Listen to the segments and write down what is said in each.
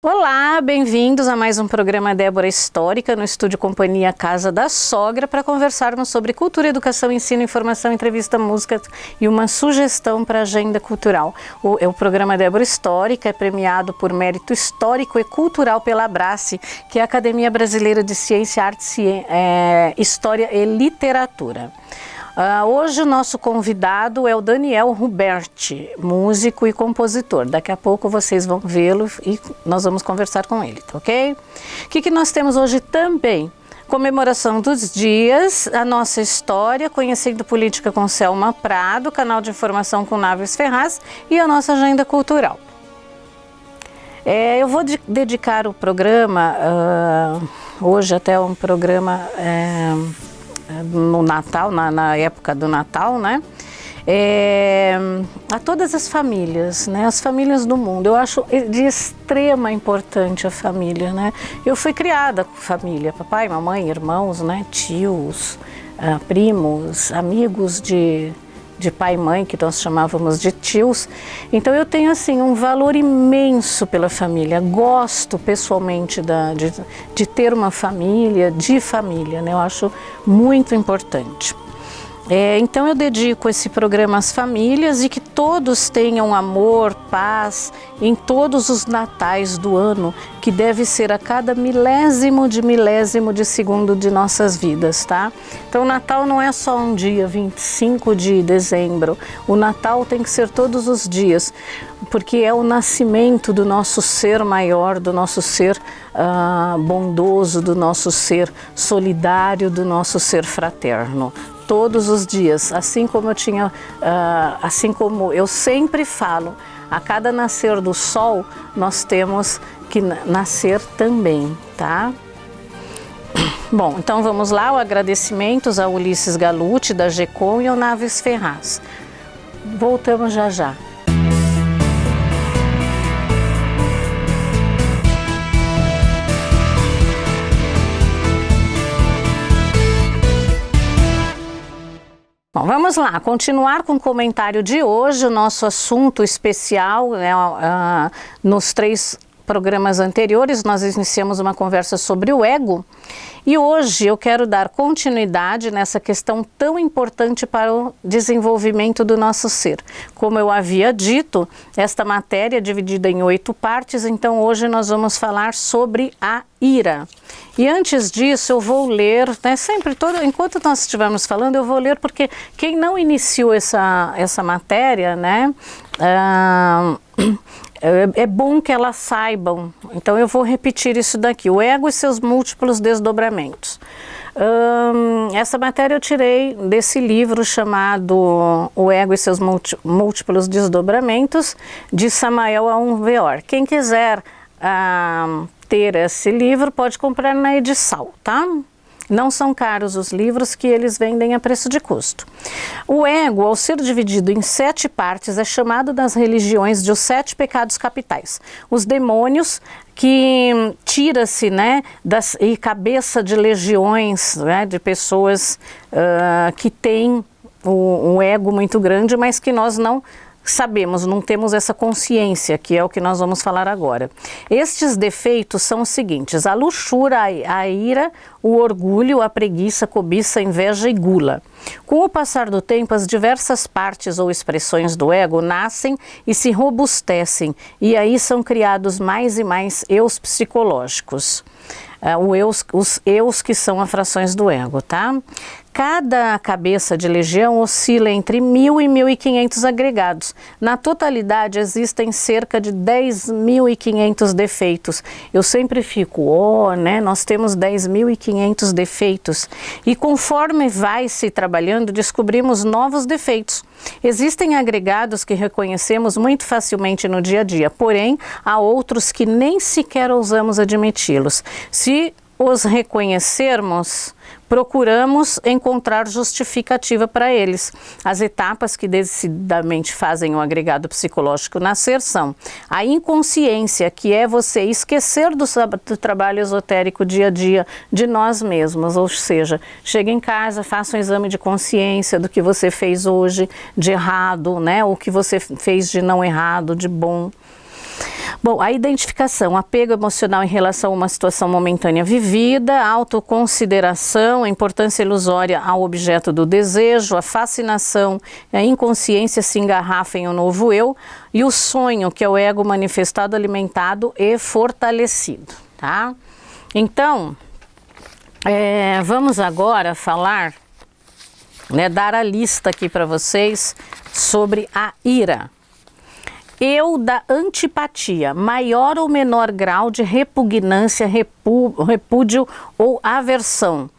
Olá, bem-vindos a mais um programa Débora Histórica no estúdio Companhia Casa da Sogra para conversarmos sobre cultura, educação, ensino, informação, entrevista, música e uma sugestão para a agenda cultural. O programa Débora Histórica é premiado por mérito histórico e cultural pela Abrace, que é a Academia Brasileira de Ciência, Arte, História e Literatura. Hoje o nosso convidado é o Daniel Ruberti, músico e compositor. Daqui a pouco vocês vão vê-lo e nós vamos conversar com ele, tá ok? O que nós temos hoje também? Comemoração dos dias, a nossa história, conhecendo política com Selma Prado, canal de informação com Naves Ferraz e a nossa agenda cultural. Eu vou dedicar o programa, hoje até um programa... no Natal, na época do Natal, né? A todas as famílias, né? As famílias do mundo. Eu acho de extrema importância a família, né? Eu fui criada com família, papai, mamãe, irmãos, né? Tios, primos, amigos de pai e mãe, que nós chamávamos de tios. Então eu tenho assim um valor imenso pela família, gosto pessoalmente de ter uma família, né? Eu acho muito importante. Então eu dedico esse programa às famílias e que todos tenham amor, paz em todos os natais do ano, que deve ser a cada milésimo de segundo de nossas vidas, tá? Então o Natal não é só um dia, 25 de dezembro, o Natal tem que ser todos os dias, porque é o nascimento do nosso ser maior, do nosso ser bondoso, do nosso ser solidário, do nosso ser fraterno. Todos os dias, assim como eu sempre falo, a cada nascer do sol, nós temos que nascer também, tá? Bom, então vamos lá, o agradecimentos a Ulisses Galuti, da GECOM e ao Naves Ferraz. Voltamos já já. Bom, vamos lá, continuar com o comentário de hoje, o nosso assunto especial, né, nos 3 programas anteriores nós iniciamos uma conversa sobre o ego e hoje eu quero dar continuidade nessa questão tão importante para o desenvolvimento do nosso ser. Como eu havia dito, esta matéria é dividida em 8 partes, então hoje nós vamos falar sobre a ira. E antes disso eu vou ler, né, enquanto nós estivermos falando eu vou ler, porque quem não iniciou essa matéria, né, é bom que elas saibam, então eu vou repetir isso daqui, o ego e seus múltiplos desdobramentos. Essa matéria eu tirei desse livro chamado O Ego e seus múltiplos desdobramentos, de Samael Aun Weor. Quem quiser ter esse livro pode comprar na Edisal, tá? Não são caros os livros, que eles vendem a preço de custo. O ego, ao ser dividido em 7 partes, é chamado nas religiões de os 7 pecados capitais. Os demônios, que tira-se, né, e cabeça de legiões, né, de pessoas que têm um ego muito grande, mas que nós não sabemos, não temos essa consciência, que é o que nós vamos falar agora. Estes defeitos são os seguintes: a luxúria, a ira, o orgulho, a preguiça, a cobiça, a inveja e gula. Com o passar do tempo, as diversas partes ou expressões do ego nascem e se robustecem, e aí são criados mais e mais eus psicológicos. Os eus que são as frações do ego, tá? Cada cabeça de legião oscila entre 1.000 e 1.500 agregados. Na totalidade existem cerca de 10.500 defeitos. Eu sempre fico, né? Nós temos 10.500 defeitos. E conforme vai se trabalhando, descobrimos novos defeitos. Existem agregados que reconhecemos muito facilmente no dia a dia, porém há outros que nem sequer ousamos admiti-los. Se os reconhecermos, procuramos encontrar justificativa para eles. As etapas que decididamente fazem o agregado psicológico nascer são a inconsciência, que é você esquecer do trabalho esotérico dia a dia de nós mesmos, ou seja, chega em casa, faça um exame de consciência do que você fez hoje de errado, né, o que você fez de não errado, de bom. Bom, a identificação, apego emocional em relação a uma situação momentânea vivida, autoconsideração, a importância ilusória ao objeto do desejo, a fascinação, a inconsciência se engarrafa em um novo eu, e o sonho, que é o ego manifestado, alimentado e fortalecido, tá? Então, vamos agora falar, dar a lista aqui para vocês sobre a ira. Eu da antipatia, maior ou menor grau de repugnância, repúdio ou aversão.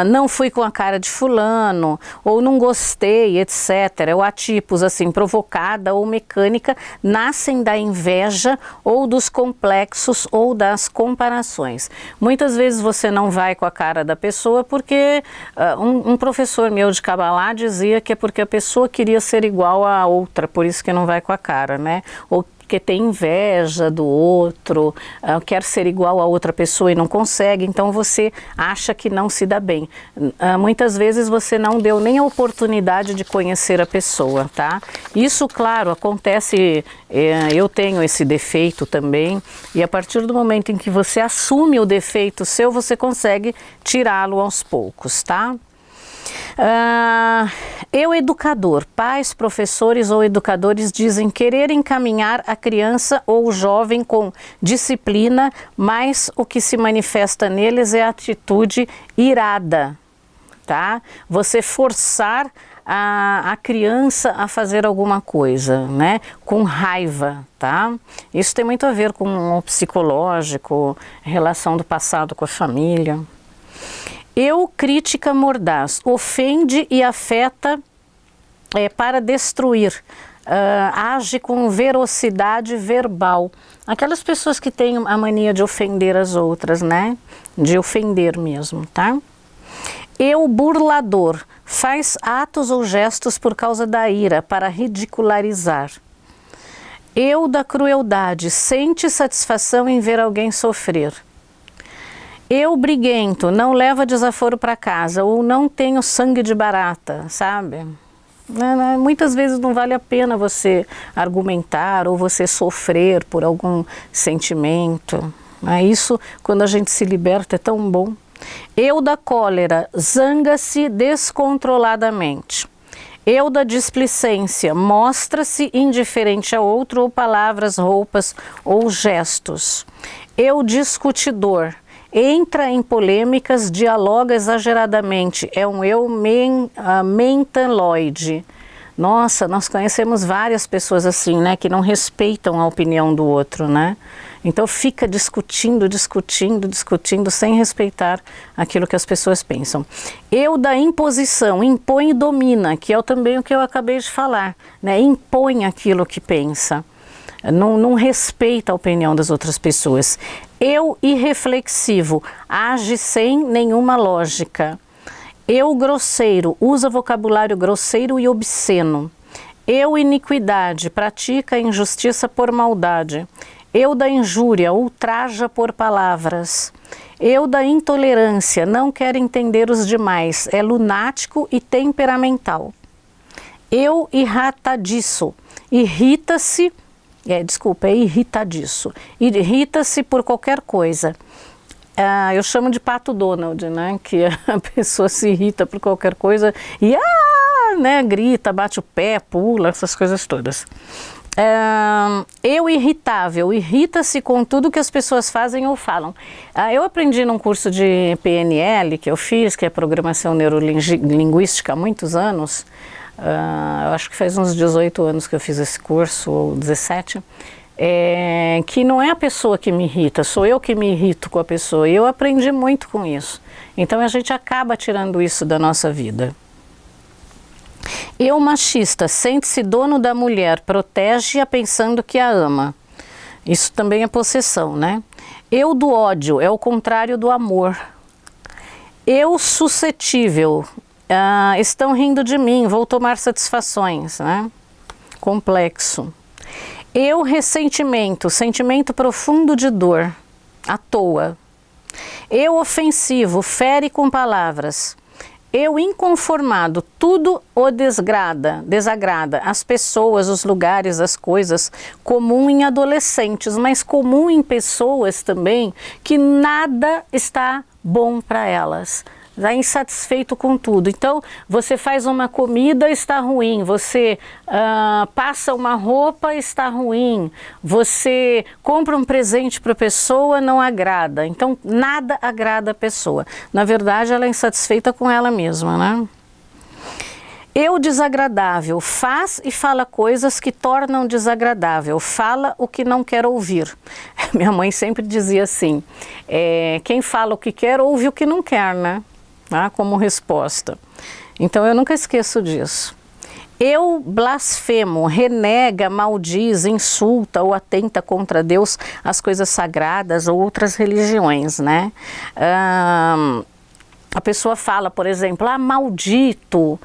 Não fui com a cara de fulano, ou não gostei, etc. O atipos assim, provocada ou mecânica, nascem da inveja ou dos complexos ou das comparações. Muitas vezes você não vai com a cara da pessoa porque um professor meu de Kabbalah dizia que é porque a pessoa queria ser igual a outra, por isso que não vai com a cara, né? Ou porque tem inveja do outro, quer ser igual a outra pessoa e não consegue, então você acha que não se dá bem. Muitas vezes você não deu nem a oportunidade de conhecer a pessoa, tá? Isso, claro, acontece, eu tenho esse defeito também, e a partir do momento em que você assume o defeito seu, você consegue tirá-lo aos poucos, tá? Eu educador, pais, professores ou educadores dizem querer encaminhar a criança ou o jovem com disciplina, mas o que se manifesta neles é a atitude irada, tá? Você forçar a criança a fazer alguma coisa, né? Com raiva, tá? Isso tem muito a ver com o psicológico, relação do passado com a família. Eu, crítica mordaz, ofende e afeta para destruir, age com velocidade verbal. Aquelas pessoas que têm a mania de ofender as outras, né? De ofender mesmo, tá? Eu, burlador, faz atos ou gestos por causa da ira, para ridicularizar. Eu, da crueldade, sente satisfação em ver alguém sofrer. Eu, briguento, não leva desaforo para casa, ou não tenho sangue de barata, sabe? Muitas vezes não vale a pena você argumentar ou você sofrer por algum sentimento. Isso, quando a gente se liberta, é tão bom. Eu, da cólera, zanga-se descontroladamente. Eu, da displicência, mostra-se indiferente a outro, ou palavras, roupas ou gestos. Eu, discutidor, entra em polêmicas, dialoga exageradamente, é um eu mentaloide. Nossa, nós conhecemos várias pessoas assim, né, que não respeitam a opinião do outro, né? Então fica discutindo sem respeitar aquilo que as pessoas pensam. Eu da imposição, impõe e domina, que é também o que eu acabei de falar, né? Impõe aquilo que pensa. Não respeita a opinião das outras pessoas. Eu, irreflexivo, age sem nenhuma lógica. Eu, grosseiro, usa vocabulário grosseiro e obsceno. Eu, iniquidade, pratica a injustiça por maldade. Eu, da injúria, ultraja por palavras. Eu, da intolerância, não quer entender os demais, é lunático e temperamental. Eu, irritadiço, irrita-se, irritadiço. Irrita-se por qualquer coisa. Eu chamo de Pato Donald, né? Que a pessoa se irrita por qualquer coisa e né? Grita, bate o pé, pula, essas coisas todas. Eu irritável, irrita-se com tudo que as pessoas fazem ou falam. Eu aprendi num curso de PNL que eu fiz, que é Programação Neurolinguística, há muitos anos. Eu acho que faz uns 18 anos que eu fiz esse curso, ou 17, que não é a pessoa que me irrita, sou eu que me irrito com a pessoa, e eu aprendi muito com isso. Então a gente acaba tirando isso da nossa vida. Eu, machista, sente-se dono da mulher, protege-a pensando que a ama. Isso também é possessão, né? Eu, do ódio, é o contrário do amor. Eu, suscetível, estão rindo de mim, vou tomar satisfações, né? Complexo. Eu, ressentimento, sentimento profundo de dor, à toa. Eu, ofensivo, fere com palavras. Eu inconformado, tudo o desagrada, as pessoas, os lugares, as coisas, comum em adolescentes, mas comum em pessoas também que nada está bom para elas. Está insatisfeito com tudo. Então, você faz uma comida, está ruim. Você passa uma roupa, está ruim. Você compra um presente para a pessoa, não agrada. Então, nada agrada a pessoa. Na verdade, ela é insatisfeita com ela mesma, né? Eu desagradável, faz e fala coisas que tornam desagradável, fala o que não quer ouvir. Minha mãe sempre dizia assim, quem fala o que quer, ouve o que não quer, né? Como resposta. Então eu nunca esqueço disso. Eu blasfemo, renega, maldiz, insulta ou atenta contra Deus, as coisas sagradas ou outras religiões, né? A pessoa fala, por exemplo, maldito,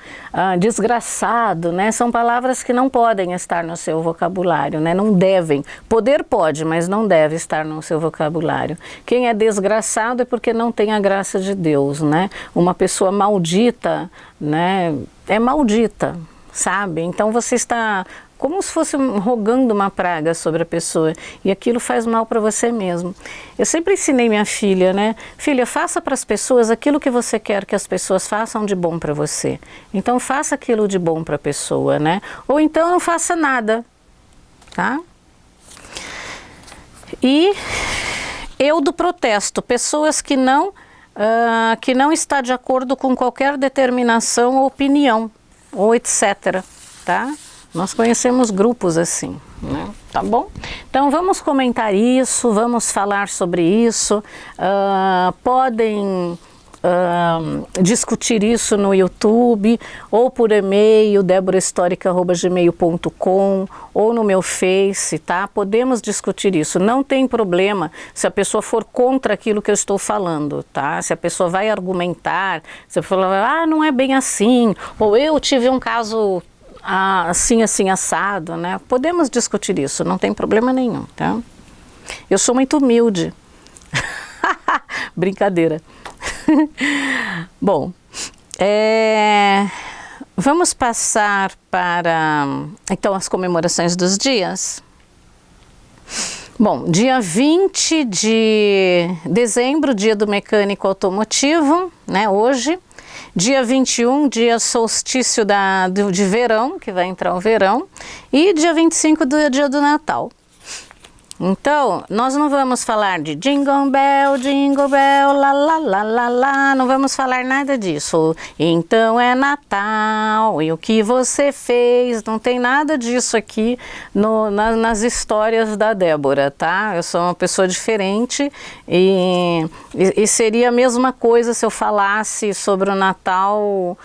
desgraçado, né? São palavras que não podem estar no seu vocabulário, né? Não devem. Poder pode, mas não deve estar no seu vocabulário. Quem é desgraçado é porque não tem a graça de Deus, né? Uma pessoa maldita, né? É maldita, sabe? Então você está como se fosse rogando uma praga sobre a pessoa, e aquilo faz mal para você mesmo. Eu sempre ensinei minha filha, né? Filha, faça para as pessoas aquilo que você quer que as pessoas façam de bom para você. Então faça aquilo de bom para a pessoa, né? Ou então não faça nada, tá? E eu do protesto, pessoas que não está de acordo com qualquer determinação ou opinião, ou etc, tá? Nós conhecemos grupos assim, né? Tá bom? Então vamos comentar isso, vamos falar sobre isso, podem discutir isso no YouTube, ou por e-mail, deborahhistorica@gmail.com, ou no meu Face, tá? Podemos discutir isso, não tem problema se a pessoa for contra aquilo que eu estou falando, tá? Se a pessoa vai argumentar, se a pessoa falar, não é bem assim, ou eu tive um caso assim, assim, assado, né? Podemos discutir isso, não tem problema nenhum, tá? Eu sou muito humilde. Brincadeira. Bom, vamos passar para, então, as comemorações dos dias. Bom, dia 20 de dezembro, dia do mecânico automotivo, né, hoje. Dia 21, dia solstício de verão, que vai entrar o verão, e dia 25 do dia do Natal. Então, nós não vamos falar de Jingle Bell, lá, lá, lá, lá, lá, não vamos falar nada disso. Então é Natal, e o que você fez? Não tem nada disso aqui nas histórias da Débora, tá? Eu sou uma pessoa diferente e seria a mesma coisa se eu falasse sobre o Natal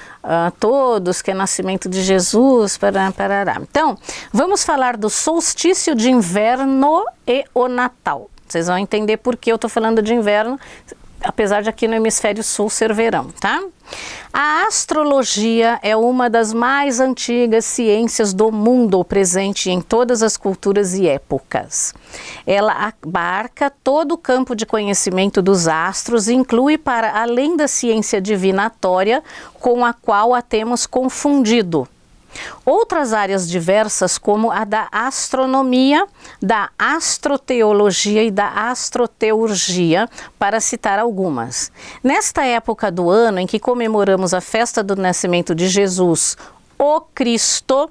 todos, que é nascimento de Jesus, parará. Então, vamos falar do solstício de inverno e o Natal. Vocês vão entender por que eu estou falando de inverno, apesar de aqui no hemisfério sul ser verão, tá? A astrologia é uma das mais antigas ciências do mundo, presente em todas as culturas e épocas. Ela abarca todo o campo de conhecimento dos astros e inclui para além da ciência divinatória com a qual a temos confundido. Outras áreas diversas, como a da astronomia, da astroteologia e da astroteurgia, para citar algumas. Nesta época do ano em que comemoramos a festa do nascimento de Jesus, o Cristo,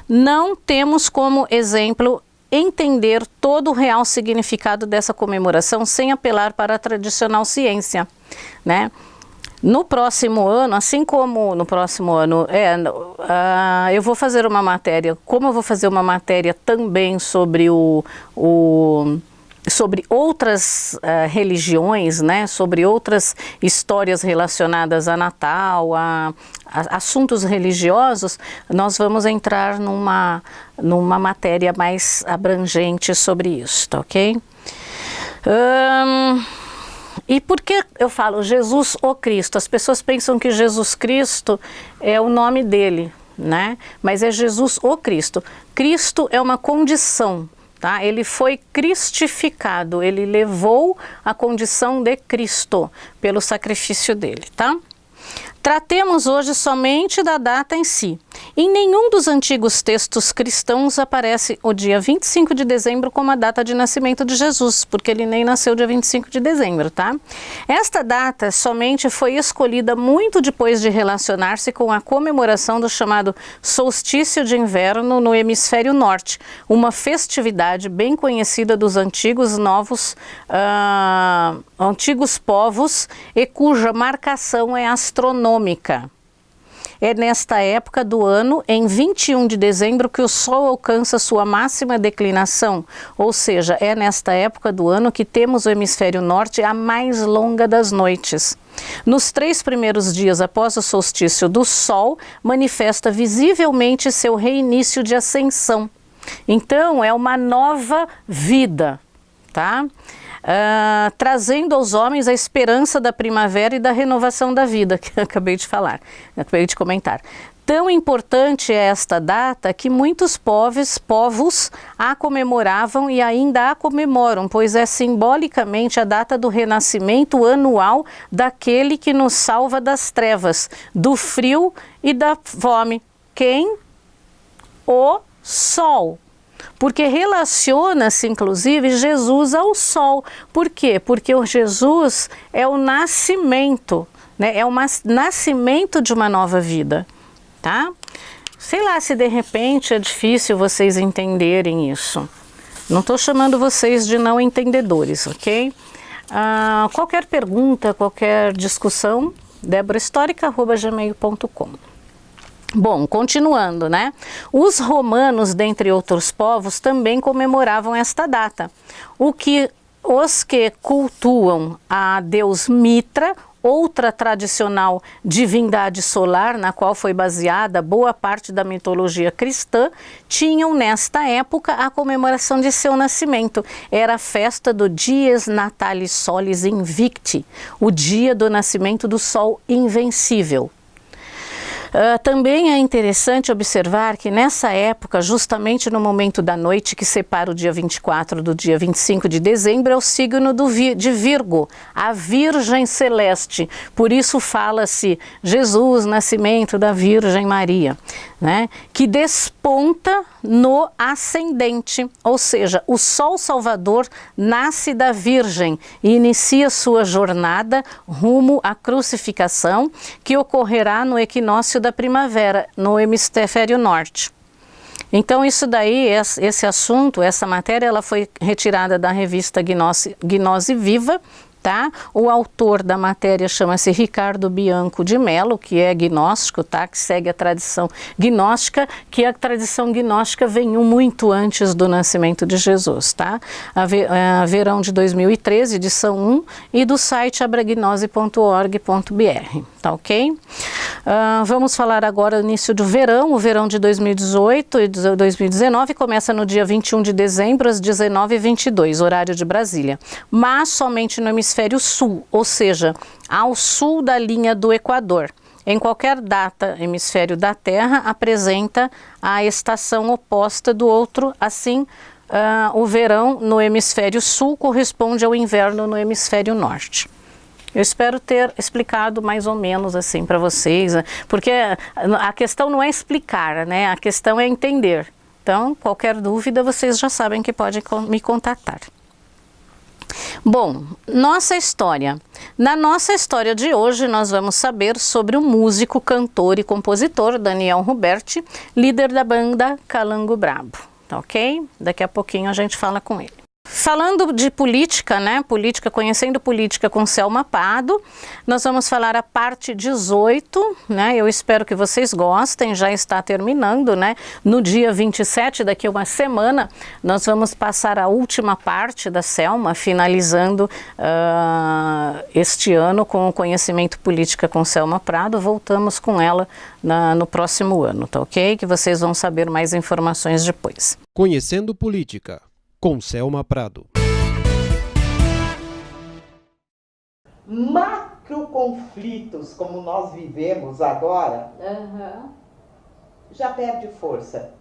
não temos como exemplo entender todo o real significado dessa comemoração sem apelar para a tradicional ciência, né? No próximo ano, assim como no próximo ano, eu vou fazer uma matéria, como eu vou fazer uma matéria também sobre sobre outras religiões, né, sobre outras histórias relacionadas a Natal, a assuntos religiosos, nós vamos entrar numa matéria mais abrangente sobre isso, tá ok? E por que eu falo Jesus o Cristo? As pessoas pensam que Jesus Cristo é o nome dele, né? Mas é Jesus o Cristo. Cristo é uma condição, tá? Ele foi cristificado, ele levou a condição de Cristo pelo sacrifício dele, tá? Tratemos hoje somente da data em si. Em nenhum dos antigos textos cristãos aparece o dia 25 de dezembro como a data de nascimento de Jesus, porque ele nem nasceu dia 25 de dezembro, tá? Esta data somente foi escolhida muito depois de relacionar-se com a comemoração do chamado solstício de inverno no hemisfério norte, uma festividade bem conhecida dos antigos povos e cuja marcação é astronômica. É nesta época do ano, em 21 de dezembro, que o Sol alcança sua máxima declinação, ou seja, é nesta época do ano que temos o hemisfério norte a mais longa das noites. Nos 3 primeiros dias após o solstício do Sol, manifesta visivelmente seu reinício de ascensão. Então, é uma nova vida, tá? Trazendo aos homens a esperança da primavera e da renovação da vida, que eu acabei de comentar. Tão importante é esta data que muitos povos a comemoravam e ainda a comemoram, pois é simbolicamente a data do renascimento anual daquele que nos salva das trevas, do frio e da fome. Quem? O Sol. Porque relaciona-se, inclusive, Jesus ao sol. Por quê? Porque o Jesus é o nascimento, né? É o nascimento de uma nova vida, tá? Sei lá se de repente é difícil vocês entenderem isso. Não estou chamando vocês de não entendedores, ok? Qualquer pergunta, qualquer discussão, deborhistorica@gmail.com. Bom, continuando, né? Os romanos, dentre outros povos, também comemoravam esta data. Os que cultuam a deus Mitra, outra tradicional divindade solar, na qual foi baseada boa parte da mitologia cristã, tinham nesta época a comemoração de seu nascimento. Era a festa do Dies Natalis Solis Invicti, o dia do nascimento do Sol invencível. Também é interessante observar que nessa época, justamente no momento da noite que separa o dia 24 do dia 25 de dezembro, é o signo de Virgo, a Virgem Celeste. Por isso fala-se Jesus, nascimento da Virgem Maria, né? Que desponta no ascendente, ou seja, o Sol Salvador nasce da Virgem e inicia sua jornada rumo à crucificação, que ocorrerá no equinócio da primavera, no hemisfério norte. Então isso daí, esse assunto, essa matéria, ela foi retirada da revista Gnose Viva, tá? O autor da matéria chama-se Ricardo Bianco de Mello, que é gnóstico, tá? Que segue a tradição gnóstica, que a tradição gnóstica veio muito antes do nascimento de Jesus, tá? Verão de 2013, edição 1, e do site abragnose.org.br, tá ok? Vamos falar agora do início do verão. O verão de 2018 e 2019 começa no dia 21 de dezembro, às 19h22, horário de Brasília, mas somente no hemisfério sul, ou seja, ao sul da linha do Equador. Em qualquer data, hemisfério da Terra apresenta a estação oposta do outro, assim, o verão no hemisfério sul corresponde ao inverno no hemisfério norte. Eu espero ter explicado mais ou menos assim para vocês, porque a questão não é explicar, né? A questão é entender. Então, qualquer dúvida, vocês já sabem que podem me contatar. Bom, nossa história. Na nossa história de hoje, nós vamos saber sobre o músico, cantor e compositor Daniel Ruberti, líder da banda Calango Brabo, tá ok? Daqui a pouquinho a gente fala com ele. Falando de política, né? Conhecendo política com Selma Pado, nós vamos falar a parte 18, né? Eu espero que vocês gostem, já está terminando, né? No dia 27, daqui a uma semana, nós vamos passar a última parte da Selma, finalizando este ano com o Conhecimento Política com Selma Prado. Voltamos com ela no próximo ano, tá ok? Que vocês vão saber mais informações depois. Conhecendo Política com Selma Prado. Macroconflitos, como nós vivemos agora, já perde força.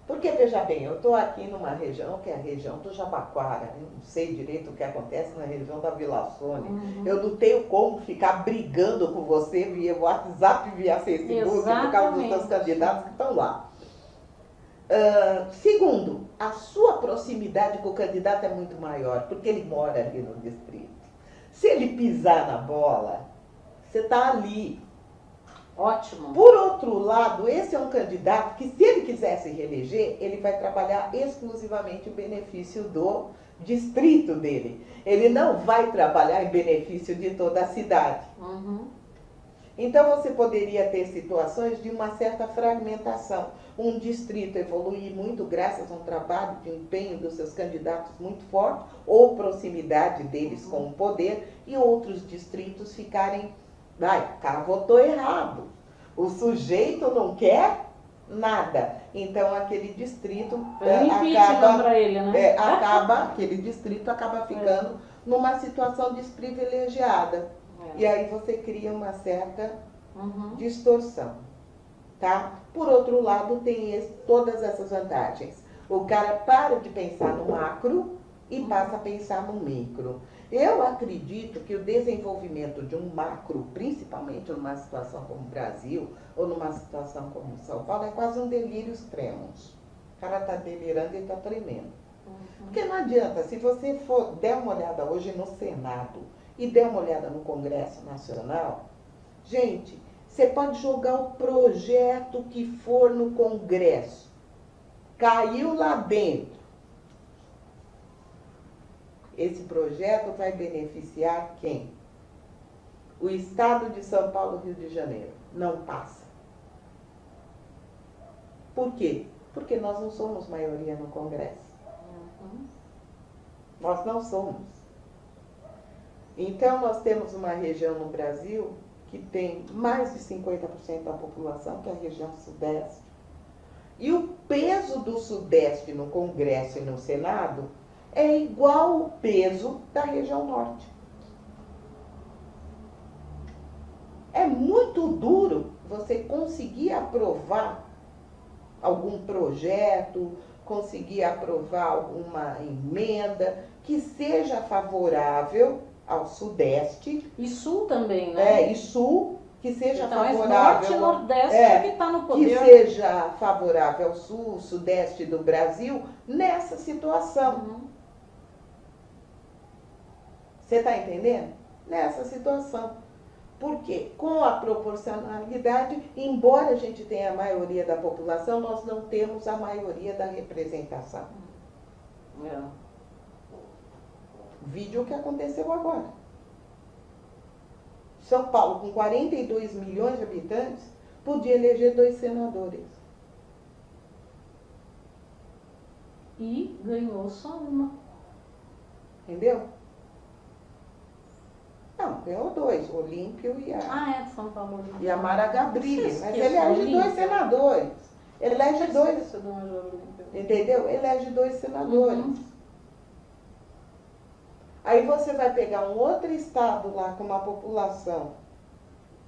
Porque, veja bem, eu estou aqui numa região que é a região do Jabaquara. Eu não sei direito o que acontece na região da Vila Sônia. Eu não tenho como ficar brigando com você via WhatsApp, via Facebook, por causa dos seus candidatos que estão lá. Segundo, a sua proximidade com o candidato é muito maior, porque ele mora ali no distrito. Se ele pisar na bola, você está ali. Ótimo. Por outro lado, esse é um candidato que, se ele quiser se reeleger, ele vai trabalhar exclusivamente o benefício do distrito dele. Ele não vai trabalhar em benefício de toda a cidade. Então, você poderia ter situações de uma certa fragmentação. Um distrito evoluir muito graças a um trabalho de empenho dos seus candidatos muito forte, ou proximidade deles com o poder, e outros distritos ficarem... o cara votou errado. O sujeito não quer nada. Então, aquele distrito aquele distrito acaba ficando numa situação desprivilegiada. E aí você cria uma certa distorção. Tá? Por outro lado, tem todas essas vantagens. O cara para de pensar no macro e passa a pensar no micro. Eu acredito que o desenvolvimento de um macro, principalmente numa situação como o Brasil, ou numa situação como São Paulo, é quase um delírio extremo. O cara está delirando e está tremendo. Porque não adianta, se você der uma olhada hoje no Senado e der uma olhada no Congresso Nacional, gente, você pode jogar o projeto que for no Congresso. Caiu lá dentro. Esse projeto vai beneficiar quem? O Estado de São Paulo, Rio de Janeiro. Não passa. Por quê? Porque nós não somos maioria no Congresso. Nós não somos. Então, nós temos uma região no Brasil que tem mais de 50% da população, que é a região Sudeste. E o peso do Sudeste no Congresso e no Senado é igual ao peso da região Norte. É muito duro você conseguir aprovar algum projeto, conseguir aprovar alguma emenda que seja favorável ao Sudeste. E Sul também, né? E Sul, que seja então, favorável... Norte e Nordeste que está no poder. Que seja favorável ao Sul, Sudeste do Brasil, nessa situação. Você está entendendo? Nessa situação. Porque com a proporcionalidade, embora a gente tenha a maioria da população, nós não temos a maioria da representação. Vídeo que aconteceu agora. São Paulo, com 42 milhões de habitantes, podia eleger 2 senadores. E ganhou só uma. Entendeu? Não, ganhou 2, o Olímpio e é de São Paulo. E a Mara Gabrilli, mas ele elege 2 senadores. Elege 2. Entendeu? Elege 2 senadores. Aí você vai pegar um outro estado lá com uma população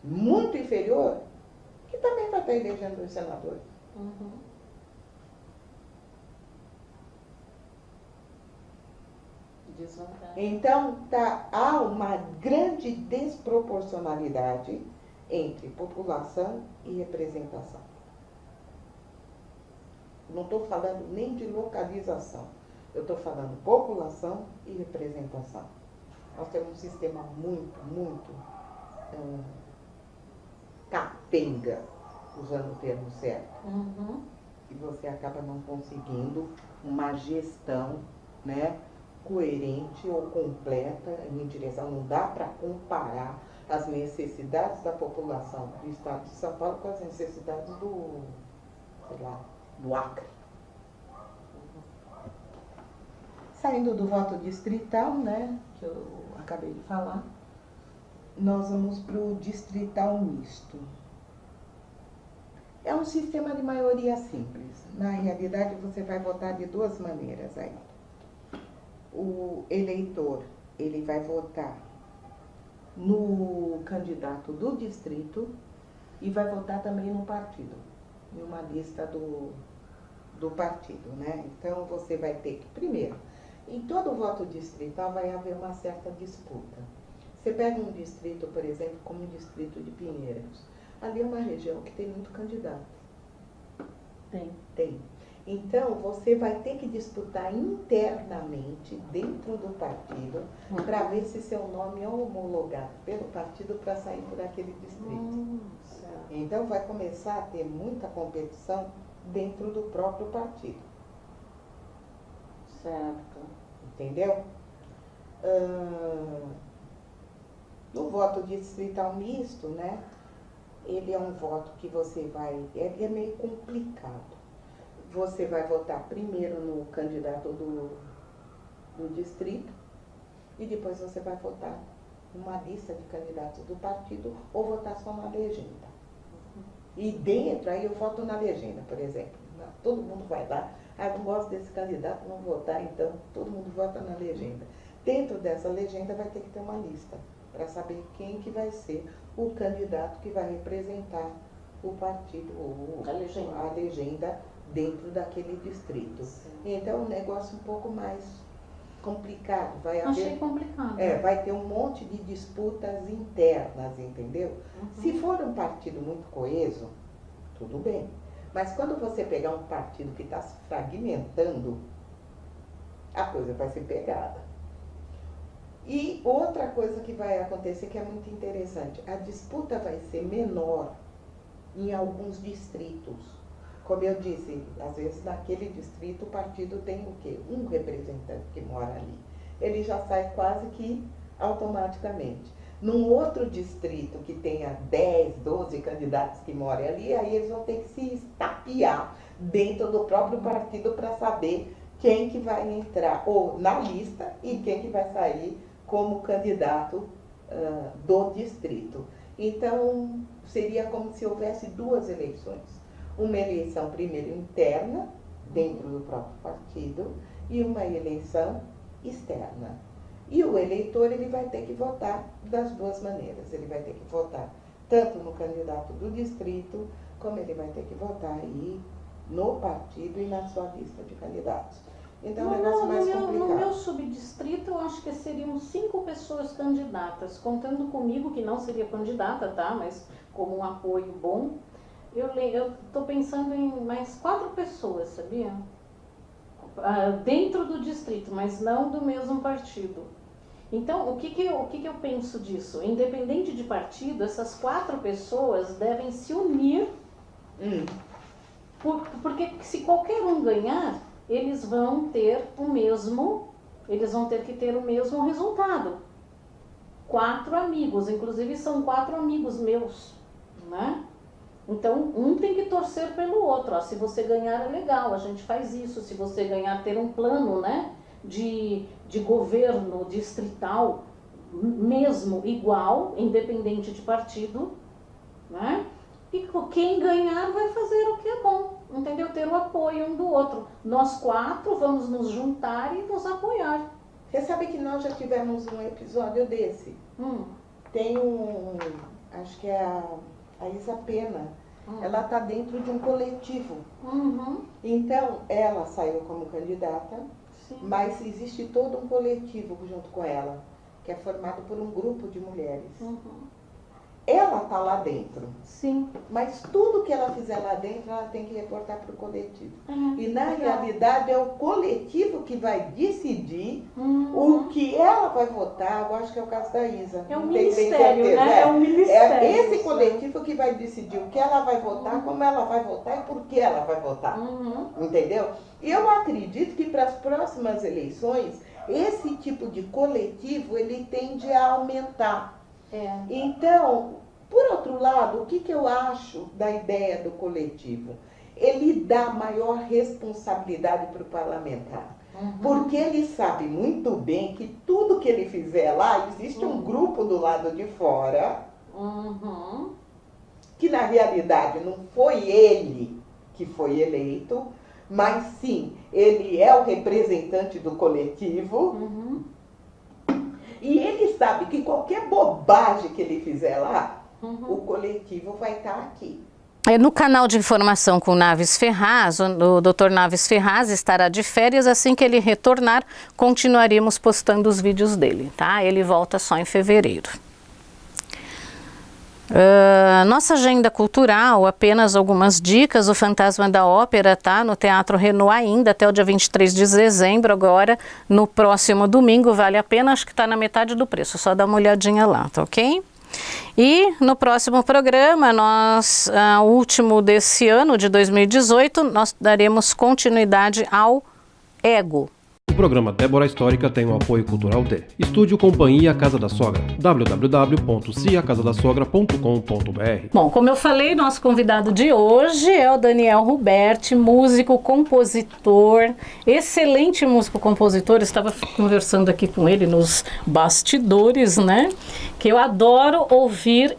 muito inferior, que também vai estar elegendo 2 senadores. Então, há uma grande desproporcionalidade entre população e representação. Não estou falando nem de localização. Eu estou falando população e representação. Nós temos um sistema muito capenga, usando o termo certo. E você acaba não conseguindo uma gestão, né, coerente ou completa em direção. Não dá para comparar as necessidades da população do estado de São Paulo com as necessidades do Acre. Saindo do voto distrital, né, que eu acabei de falar, nós vamos para o distrital misto. É um sistema de maioria simples. Na realidade, você vai votar de 2 maneiras aí. O eleitor, ele vai votar no candidato do distrito e vai votar também no partido, em uma lista do do partido, né? Então você vai ter que, primeiro, em todo voto distrital vai haver uma certa disputa. Você pega um distrito, por exemplo, como o distrito de Pinheiros. Ali é uma região que tem muito candidato. Tem. Então, você vai ter que disputar internamente, dentro do partido, para ver se seu nome é homologado pelo partido para sair por aquele distrito. Então, vai começar a ter muita competição dentro do próprio partido. Certo. Entendeu? No voto distrital misto, né? Ele é um voto que você vai... Ele é meio complicado. Você vai votar primeiro no candidato do distrito e depois você vai votar numa lista de candidatos do partido ou votar só na legenda. E dentro, aí eu voto na legenda, por exemplo. Todo mundo vai lá, eu não gosto desse candidato, não vou votar, então todo mundo vota na legenda. Dentro dessa legenda vai ter que ter uma lista para saber quem que vai ser o candidato que vai representar o partido ou a legenda dentro daquele distrito. Sim. Então, é um negócio um pouco mais complicado. Achei complicado. Vai ter um monte de disputas internas, entendeu? Se for um partido muito coeso, tudo bem. Mas quando você pegar um partido que está se fragmentando, a coisa vai ser pegada. E outra coisa que vai acontecer que é muito interessante, a disputa vai ser menor em alguns distritos. Como eu disse, às vezes naquele distrito o partido tem o quê? Um representante que mora ali. Ele já sai quase que automaticamente. Num outro distrito que tenha 10, 12 candidatos que moram ali, aí eles vão ter que se estapear dentro do próprio partido para saber quem que vai entrar ou na lista e quem que vai sair como candidato do distrito. Então, seria como se houvesse duas eleições. Uma eleição primeiro interna, dentro do próprio partido, e uma eleição externa. E o eleitor ele vai ter que votar das duas maneiras. Ele vai ter que votar tanto no candidato do distrito, como ele vai ter que votar aí no partido e na sua lista de candidatos. Então, é um negócio mais complicado. No meu subdistrito, eu acho que seriam 5 pessoas candidatas, contando comigo, que não seria candidata, tá? Mas como um apoio bom. Eu estou pensando em mais 4 pessoas, sabia? Dentro do distrito, mas não do mesmo partido. Então, o que eu penso disso? Independente de partido, essas 4 pessoas devem se unir, porque se qualquer um ganhar, eles vão ter que ter o mesmo resultado. 4 amigos, inclusive são 4 amigos meus, né? Então, um tem que torcer pelo outro. Se você ganhar é legal, a gente faz isso. Se você ganhar, ter um plano, né, de governo distrital, mesmo igual, independente de partido, né? E quem ganhar vai fazer o que é bom, entendeu? Ter o apoio um do outro. Nós 4 vamos nos juntar e nos apoiar. Você sabe que nós já tivemos um episódio desse. Tem acho que é a Isa Pena, ela está dentro de um coletivo. Então, ela saiu como candidata, mas existe todo um coletivo junto com ela, que é formado por um grupo de mulheres. Ela está lá dentro. Sim. Mas tudo que ela fizer lá dentro, ela tem que reportar para o coletivo. E na realidade é o coletivo que vai decidir o que ela vai votar. Eu acho que é o caso da Isa. É um ministério, né? É um ministério. É esse coletivo que vai decidir o que ela vai votar, como ela vai votar e por que ela vai votar. Entendeu? E eu acredito que para as próximas eleições, esse tipo de coletivo, ele tende a aumentar. Então, por outro lado, o que eu acho da ideia do coletivo? Ele dá maior responsabilidade para o parlamentar. Porque ele sabe muito bem que tudo que ele fizer lá, existe um grupo do lado de fora, que na realidade não foi ele que foi eleito, mas sim, ele é o representante do coletivo. E ele sabe que qualquer bobagem que ele fizer lá, o coletivo vai estar aqui. No canal de informação com Naves Ferraz, o Dr. Naves Ferraz estará de férias. Assim que ele retornar, continuaremos postando os vídeos dele, tá? Ele volta só em fevereiro. Nossa agenda cultural, apenas algumas dicas. O Fantasma da Ópera tá no Teatro Renault ainda até o dia 23 de dezembro. Agora, no próximo domingo, vale a pena, acho que está na metade do preço, só dá uma olhadinha lá, tá ok? E no próximo programa, o último desse ano, de 2018, nós daremos continuidade ao Ego. O programa Débora Histórica tem o apoio cultural de Estúdio Companhia Casa da Sogra, www.ciacasadasogra.com.br. Bom, como eu falei, nosso convidado de hoje é o Daniel Ruberti, músico, compositor, excelente músico, compositor. Eu estava conversando aqui com ele nos bastidores, né? Que eu adoro ouvir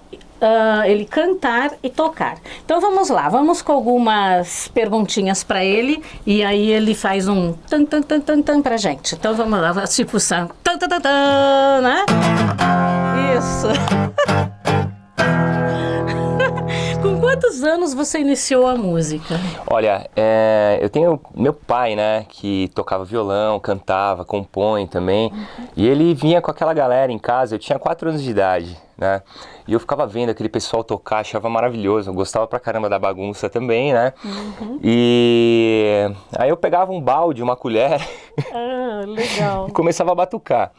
ele cantar e tocar. Então vamos lá, vamos com algumas perguntinhas para ele e aí ele faz um tan tan tan tan tan pra gente. Então vamos lá, tipo tan tan tan tan, né? Isso. Com quantos anos você iniciou a música? Olha, eu tenho meu pai, né, que tocava violão, cantava, compõe também, e ele vinha com aquela galera em casa. Eu tinha 4 anos de idade, né, e eu ficava vendo aquele pessoal tocar, achava maravilhoso, eu gostava pra caramba da bagunça também, né, e aí eu pegava um balde, uma colher, legal. e começava a batucar.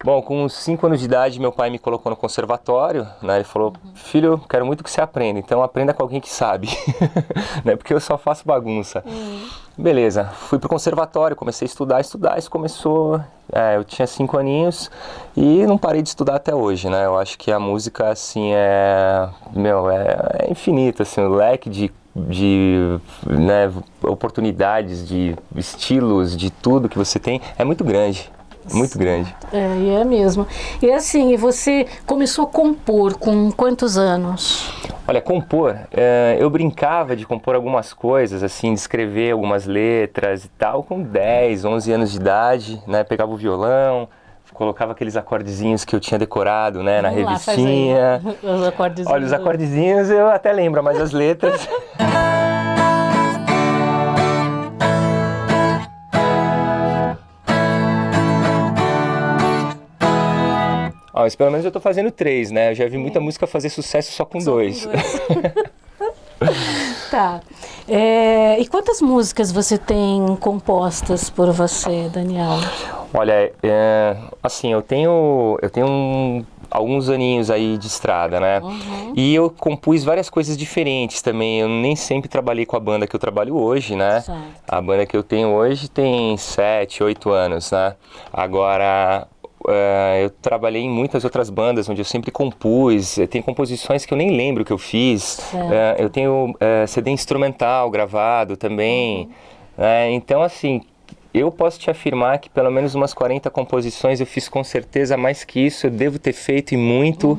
Bom, com uns 5 anos de idade, meu pai me colocou no conservatório, né? Ele falou, filho, quero muito que você aprenda, então aprenda com alguém que sabe, né? Porque eu só faço bagunça. Beleza, fui pro conservatório, comecei a estudar, isso começou, eu tinha 5 aninhos e não parei de estudar até hoje, né? Eu acho que a música, assim, é infinita, assim, o leque de né, oportunidades, de estilos, de tudo que você tem, é muito grande. Muito grande. E é mesmo. E assim, você começou a compor com quantos anos? Olha, compor, eu brincava de compor algumas coisas, assim, de escrever algumas letras e tal, com 10, 11 anos de idade, né? Pegava o violão, colocava aqueles acordezinhos que eu tinha decorado, né, na revistinha. Os acordezinhos. Olha, os acordezinhos eu até lembro, mas as letras... Mas pelo menos eu tô fazendo 3, né? Eu já vi muita música fazer sucesso só com 2. Tá. E quantas músicas você tem compostas por você, Daniel? Olha, assim, eu tenho alguns aninhos aí de estrada, né? E eu compus várias coisas diferentes também. Eu nem sempre trabalhei com a banda que eu trabalho hoje, né? Certo. A banda que eu tenho hoje tem 7, 8 anos, né? Agora... eu trabalhei em muitas outras bandas onde eu sempre compus. Tem composições que eu nem lembro que eu fiz. Eu tenho CD instrumental gravado também. Então, assim, eu posso te afirmar que pelo menos umas 40 composições eu fiz com certeza. Mais que isso eu devo ter feito e muito,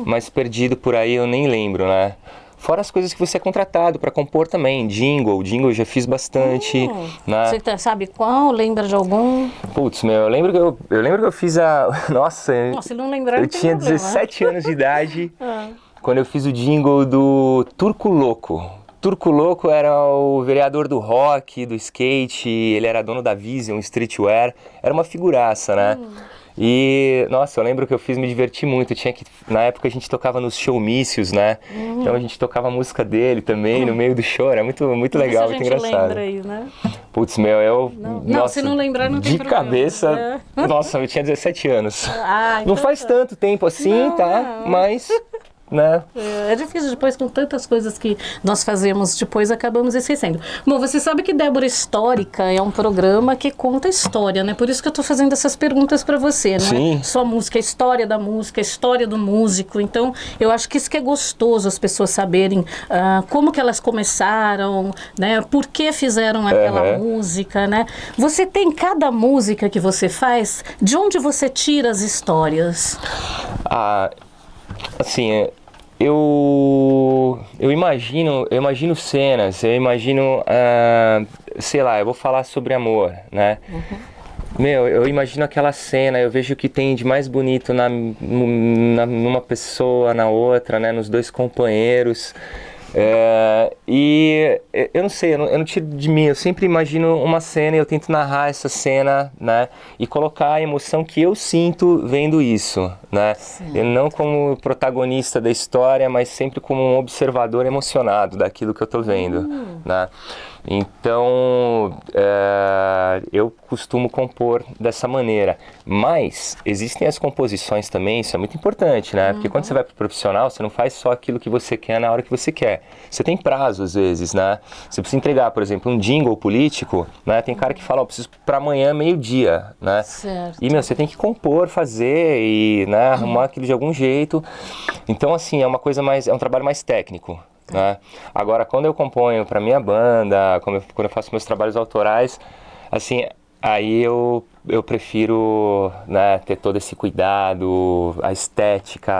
mas perdido por aí eu nem lembro, né? Fora as coisas que você é contratado para compor também. Jingle eu já fiz bastante. Né? Você sabe qual? Lembra de algum? Putz, meu, eu lembro que eu fiz a... Nossa, se não lembrar, eu tinha 17 anos de idade quando eu fiz o jingle do Turco Louco. Turco Louco era o vereador do rock, do skate, ele era dono da Vision, streetwear. Era uma figuraça, né? E, nossa, eu lembro que eu fiz, me diverti muito. Na época a gente tocava nos showmícios, né? Então a gente tocava a música dele também no meio do show. Era muito legal, muito engraçado. Lembra aí, né? Putz, meu, Não, se não lembrar, não tem de problema. Cabeça, nossa, eu tinha 17 anos. Então não faz tanto tempo assim, tá? Não. Mas... né? É difícil depois, com tantas coisas que nós fazemos, depois acabamos esquecendo. Bom, você sabe que Débora Histórica é um programa que conta história, né? Por isso que eu tô fazendo essas perguntas para você, né? Sim. Só música, a história da música, a história do músico. Então, eu acho que isso que é gostoso, as pessoas saberem como que elas começaram, né? Por que fizeram aquela música, né? Você tem cada música que você faz, de onde você tira as histórias? Assim, eu imagino cenas, eu imagino, sei lá, eu vou falar sobre amor, né? Meu, eu imagino aquela cena, eu vejo o que tem de mais bonito numa pessoa, na outra, né? Nos dois companheiros. E eu não sei, eu não tiro de mim, eu sempre imagino uma cena e eu tento narrar essa cena, né? E colocar a emoção que eu sinto vendo isso, né? Eu não como protagonista da história, mas sempre como um observador emocionado daquilo que eu tô vendo, né? Então, eu costumo compor dessa maneira, mas existem as composições também, isso é muito importante, né? Porque quando você vai pro profissional, você não faz só aquilo que você quer na hora que você quer. Você tem prazo, às vezes, né? Você precisa entregar, por exemplo, um jingle político, né? Tem cara que fala, preciso para amanhã, meio-dia, né? Certo. E, você tem que compor, fazer e, né, arrumar aquilo de algum jeito. Então, assim, é um trabalho mais técnico. Né? Agora, quando eu componho para minha banda, quando eu faço meus trabalhos autorais, assim, aí eu prefiro, né, ter todo esse cuidado, a estética,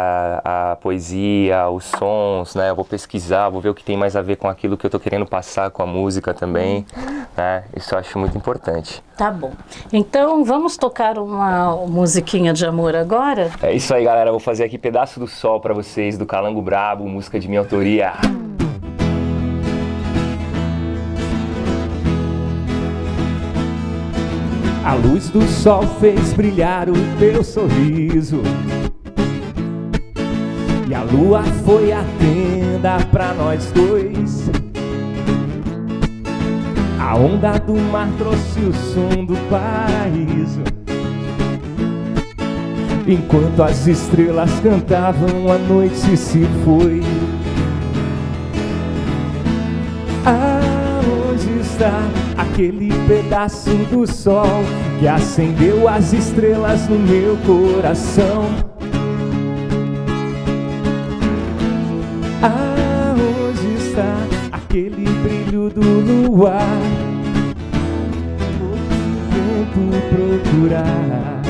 a poesia, os sons, né? Eu vou pesquisar, vou ver o que tem mais a ver com aquilo que eu tô querendo passar com a música também, né? Isso eu acho muito importante. Tá bom. Então, vamos tocar uma musiquinha de amor agora? É isso aí, galera. Eu vou fazer aqui Pedaço do Sol para vocês, do Calango Brabo, música de minha autoria. A luz do sol fez brilhar o teu sorriso, e a lua foi a tenda pra nós dois. A onda do mar trouxe o som do paraíso, enquanto as estrelas cantavam, a noite se foi. Aonde está aquele pedaço do sol que acendeu as estrelas no meu coração? Aonde está aquele brilho do luar? Vou procurar.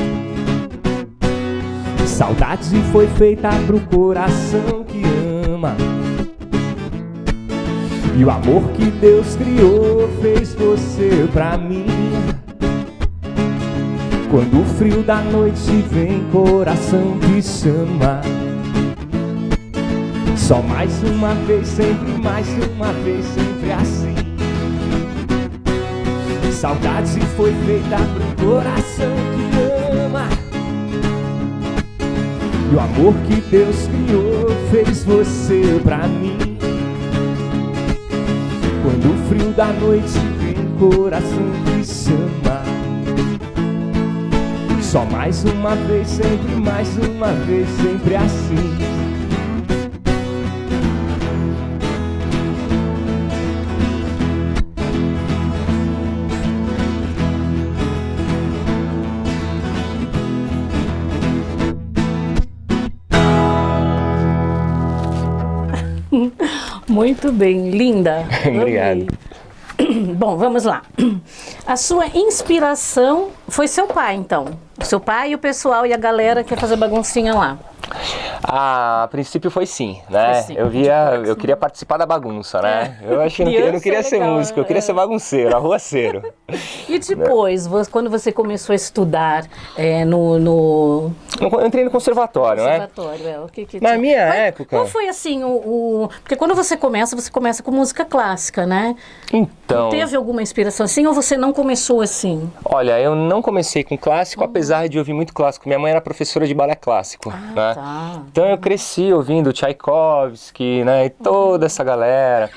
Saudade foi feita pro coração que ama, e o amor que Deus criou fez você pra mim. Quando o frio da noite vem, coração te chama. Só mais uma vez, sempre mais uma vez, sempre assim. Saudade foi feita pro coração que ama, e o amor que Deus criou fez você pra mim. Quando o frio da noite vem, coração te chama. Só mais uma vez, sempre mais uma vez, sempre assim. Muito bem, linda. Obrigado. Bom, vamos lá. A sua inspiração foi seu pai, então? Seu pai e o pessoal e a galera que ia fazer baguncinha lá? A princípio foi sim, né? Foi sim, eu queria participar da bagunça, né? Eu não queria ser músico, eu queria ser bagunceiro, arruaceiro. E depois, quando você começou a estudar Eu entrei no conservatório, né? Na minha época... Qual foi assim Porque quando você começa com música clássica, né? Então... Teve alguma inspiração assim ou você não começou assim? Olha, eu não comecei com clássico, apesar de ouvir muito clássico. Minha mãe era professora de balé clássico, né? Tá. Então eu cresci ouvindo Tchaikovsky, né? E toda essa galera.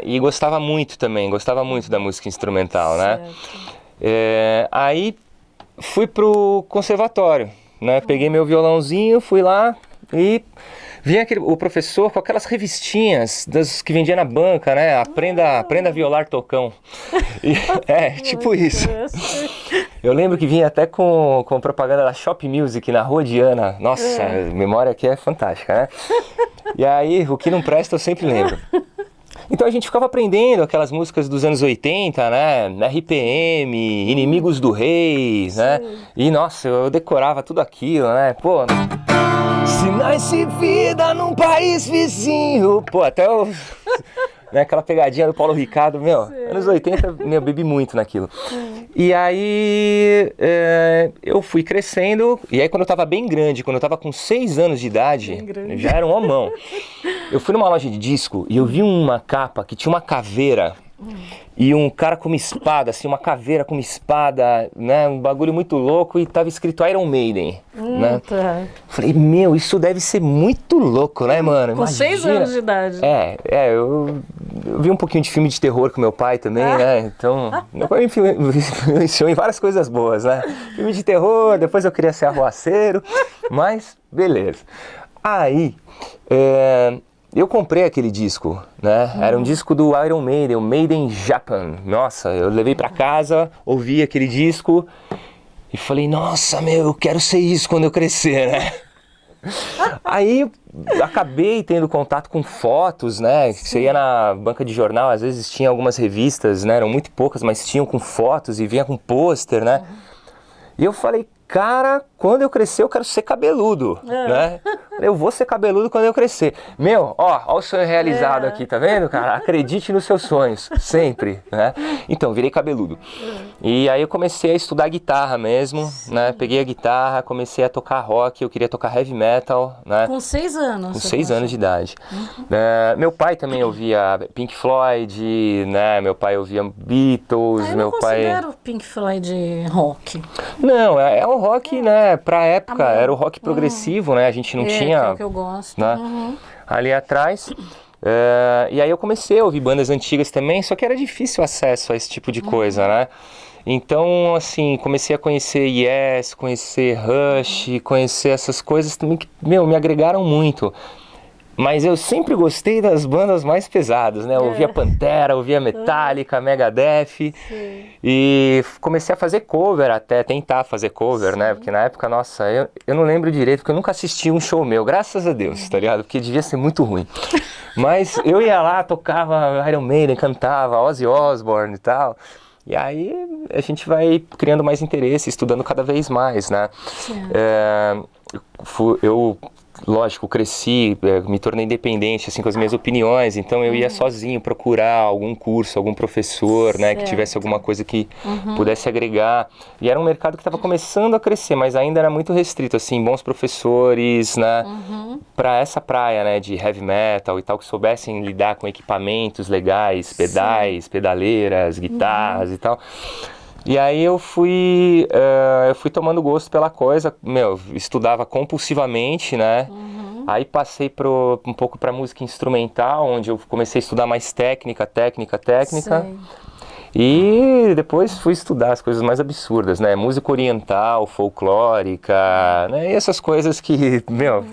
E gostava muito da música instrumental, né? Aí fui pro conservatório, né? Peguei meu violãozinho, fui lá e vinha o professor com aquelas revistinhas das que vendia na banca, né? Aprenda a violar tocão. Tipo isso. Eu lembro que vinha até com propaganda da Shop Music na Rua Diana. Nossa, a memória aqui é fantástica, né? E aí, o que não presta eu sempre lembro. Então a gente ficava aprendendo aquelas músicas dos anos 80, né? RPM, Inimigos do Rei, né? E nossa, eu decorava tudo aquilo, né? Pô, sinais de vida num país vizinho. Pô, até o... né, aquela pegadinha do Paulo Ricardo, anos 80, bebi muito naquilo. E aí eu fui crescendo, e aí quando eu tava bem grande, quando eu tava com 6 anos de idade, eu já era um homão. Eu fui numa loja de disco e eu vi uma capa que tinha uma caveira e um cara com uma espada, assim, uma caveira com uma espada, né, um bagulho muito louco, e tava escrito Iron Maiden, né? Tá. Falei, meu, isso deve ser muito louco, né, mano? Com 6 anos de idade. Eu vi um pouquinho de filme de terror com meu pai também, né? Então, meu pai me influenciou em várias coisas boas, né? Filme de terror, depois eu queria ser arruaceiro, mas beleza. Aí, eu comprei aquele disco, né? Era um disco do Iron Maiden, o Made in Japan. Nossa, eu levei pra casa, ouvi aquele disco e falei, nossa, meu, eu quero ser isso quando eu crescer, né? Aí acabei tendo contato com fotos, né? Você ia na banca de jornal, às vezes tinha algumas revistas, né? Eram muito poucas, mas tinham com fotos e vinha com pôster, né? E eu falei, cara, quando eu crescer eu quero ser cabeludo, né? Eu vou ser cabeludo quando eu crescer. Meu, ó o sonho realizado aqui, tá vendo, cara? Acredite nos seus sonhos, sempre, né? Então, virei cabeludo. E aí eu comecei a estudar guitarra mesmo, né? Peguei a guitarra, comecei a tocar rock, eu queria tocar heavy metal, né? Com 6 anos? Com 6 anos de idade. Meu pai também ouvia Pink Floyd, né? Meu pai ouvia Beatles, Eu meu não pai... considero Pink Floyd rock. Não, é um rock, né, pra época, era o rock progressivo, né, a gente não tinha... Que é o que eu gosto. Né, ali atrás. E aí eu comecei a ouvir bandas antigas também, só que era difícil acesso a esse tipo de coisa, né? Então, assim, comecei a conhecer Yes, conhecer Rush, conhecer essas coisas também que, meu, me agregaram muito. Mas eu sempre gostei das bandas mais pesadas, né? Eu ouvia Pantera, ouvia Metallica, Megadeth. E comecei a fazer cover até, tentar fazer cover, né? Porque na época, nossa, eu não lembro direito, porque eu nunca assisti um show meu, graças a Deus, tá ligado? Porque devia ser muito ruim. Mas eu ia lá, tocava Iron Maiden, cantava Ozzy Osbourne e tal. E aí a gente vai criando mais interesse, estudando cada vez mais, né? Lógico, cresci, me tornei independente, assim, com as minhas opiniões, então eu ia sozinho procurar algum curso, algum professor, né, que tivesse alguma coisa que pudesse agregar. E era um mercado que estava começando a crescer, mas ainda era muito restrito, assim, bons professores, né, para essa praia, né, de heavy metal e tal, que soubessem lidar com equipamentos legais, pedais, pedaleiras, guitarras e tal. E aí eu fui tomando gosto pela coisa, meu, estudava compulsivamente, né? Aí passei um pouco para música instrumental, onde eu comecei a estudar mais técnica. Sei. E depois fui estudar as coisas mais absurdas, né? Música oriental, folclórica, né? E essas coisas que, meu,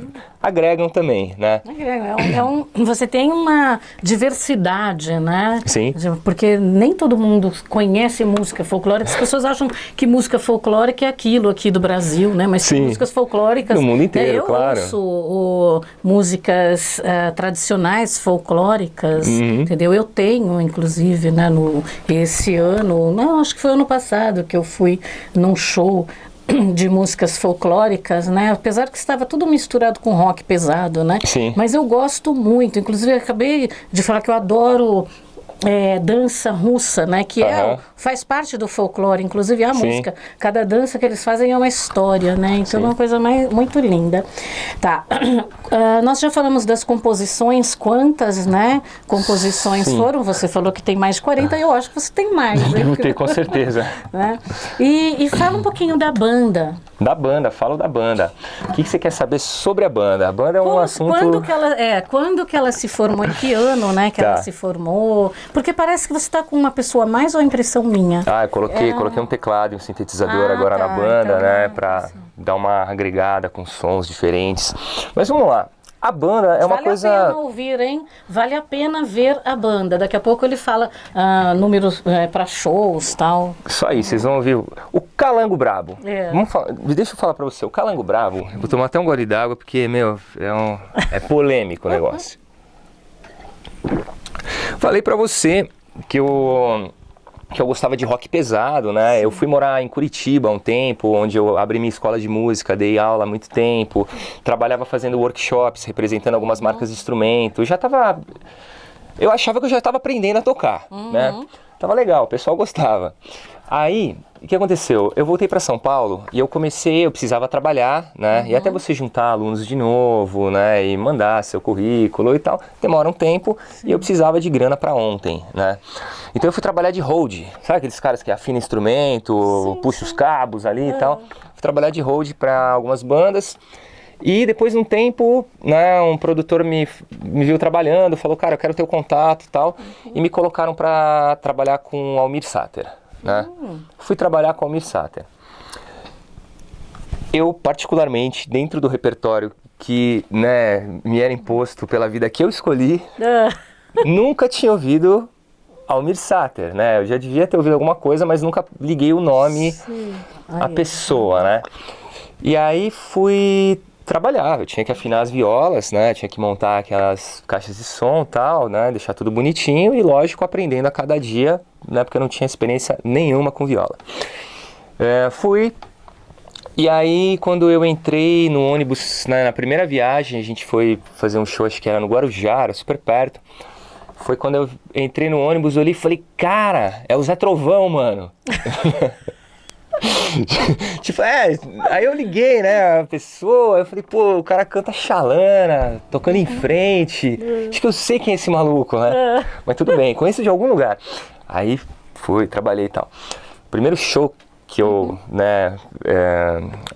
agregam também, né? Você tem uma diversidade, né? Sim. Porque nem todo mundo conhece música folclórica. As pessoas acham que música folclórica é aquilo aqui do Brasil, né? Mas tem músicas folclóricas... No mundo inteiro, claro. Eu ouço músicas tradicionais folclóricas, entendeu? Eu tenho, inclusive, né, esse ano, não, acho que foi ano passado que eu fui num show de músicas folclóricas, né? Apesar que estava tudo misturado com rock pesado, né? Sim. Mas eu gosto muito, inclusive eu acabei de falar que eu adoro dança russa, né? Que faz parte do folclore, inclusive a música. Cada dança que eles fazem é uma história, né? Então é uma coisa muito linda. Tá. Nós já falamos das composições, quantas, né? Composições foram? Você falou que tem mais de 40, eu acho que você tem mais. Devo ter, com certeza. Né? E fala um pouquinho da banda. Falo da banda. O que você quer saber sobre a banda? A banda é um assunto... Quando que ela se formou, em que ano, né, que ela se formou? Porque parece que você está com uma pessoa mais, ou a impressão minha? Eu coloquei um teclado e um sintetizador agora na banda, então, né, pra dar uma agregada com sons diferentes. Mas vamos lá. A banda é uma coisa... Vale a pena ouvir, hein? Vale a pena ver a banda. Daqui a pouco ele fala números para shows e tal. Isso aí, vocês vão ouvir o Calango Brabo. Deixa eu falar pra você, o Calango Brabo, eu vou tomar até um gole d'água porque, meu, é polêmico o negócio. Falei pra você que eu gostava de rock pesado, né? Eu fui morar em Curitiba há um tempo, onde eu abri minha escola de música, dei aula há muito tempo, trabalhava fazendo workshops, representando algumas marcas de instrumento. Eu achava que eu já estava aprendendo a tocar, né? Tava legal, o pessoal gostava. Aí, o que aconteceu? Eu voltei para São Paulo e eu precisava trabalhar, né? E até você juntar alunos de novo, né? E mandar seu currículo e tal, demora um tempo. Sim. E eu precisava de grana para ontem, né? Então eu fui trabalhar de hold, sabe aqueles caras que afinam instrumento, puxa os cabos ali e tal? Fui trabalhar de hold para algumas bandas. E depois de um tempo, né, um produtor me viu trabalhando, falou, cara, eu quero teu contato e tal. E me colocaram para trabalhar com o Almir Sater. Né? Fui trabalhar com o Almir Sater. Eu, particularmente, dentro do repertório que, né, me era imposto pela vida que eu escolhi, nunca tinha ouvido Almir Sater, né? Eu já devia ter ouvido alguma coisa, mas nunca liguei o nome à pessoa, né? E aí fui trabalhar, eu tinha que afinar as violas, né? Tinha que montar aquelas caixas de som e tal, né? Deixar tudo bonitinho e, lógico, aprendendo a cada dia, né? Porque eu não tinha experiência nenhuma com viola. Fui, e aí quando eu entrei no ônibus, né, na primeira viagem, a gente foi fazer um show, acho que era no Guarujá, era super perto. Foi quando eu entrei no ônibus, eu olhei e falei, cara, é o Zé Trovão, mano. Tipo, aí eu liguei, né, a pessoa, eu falei, pô, o cara canta xalana, tocando em frente, acho que eu sei quem é esse maluco, né, mas tudo bem, conheço de algum lugar. Aí fui, trabalhei e tal. Primeiro show que eu, né,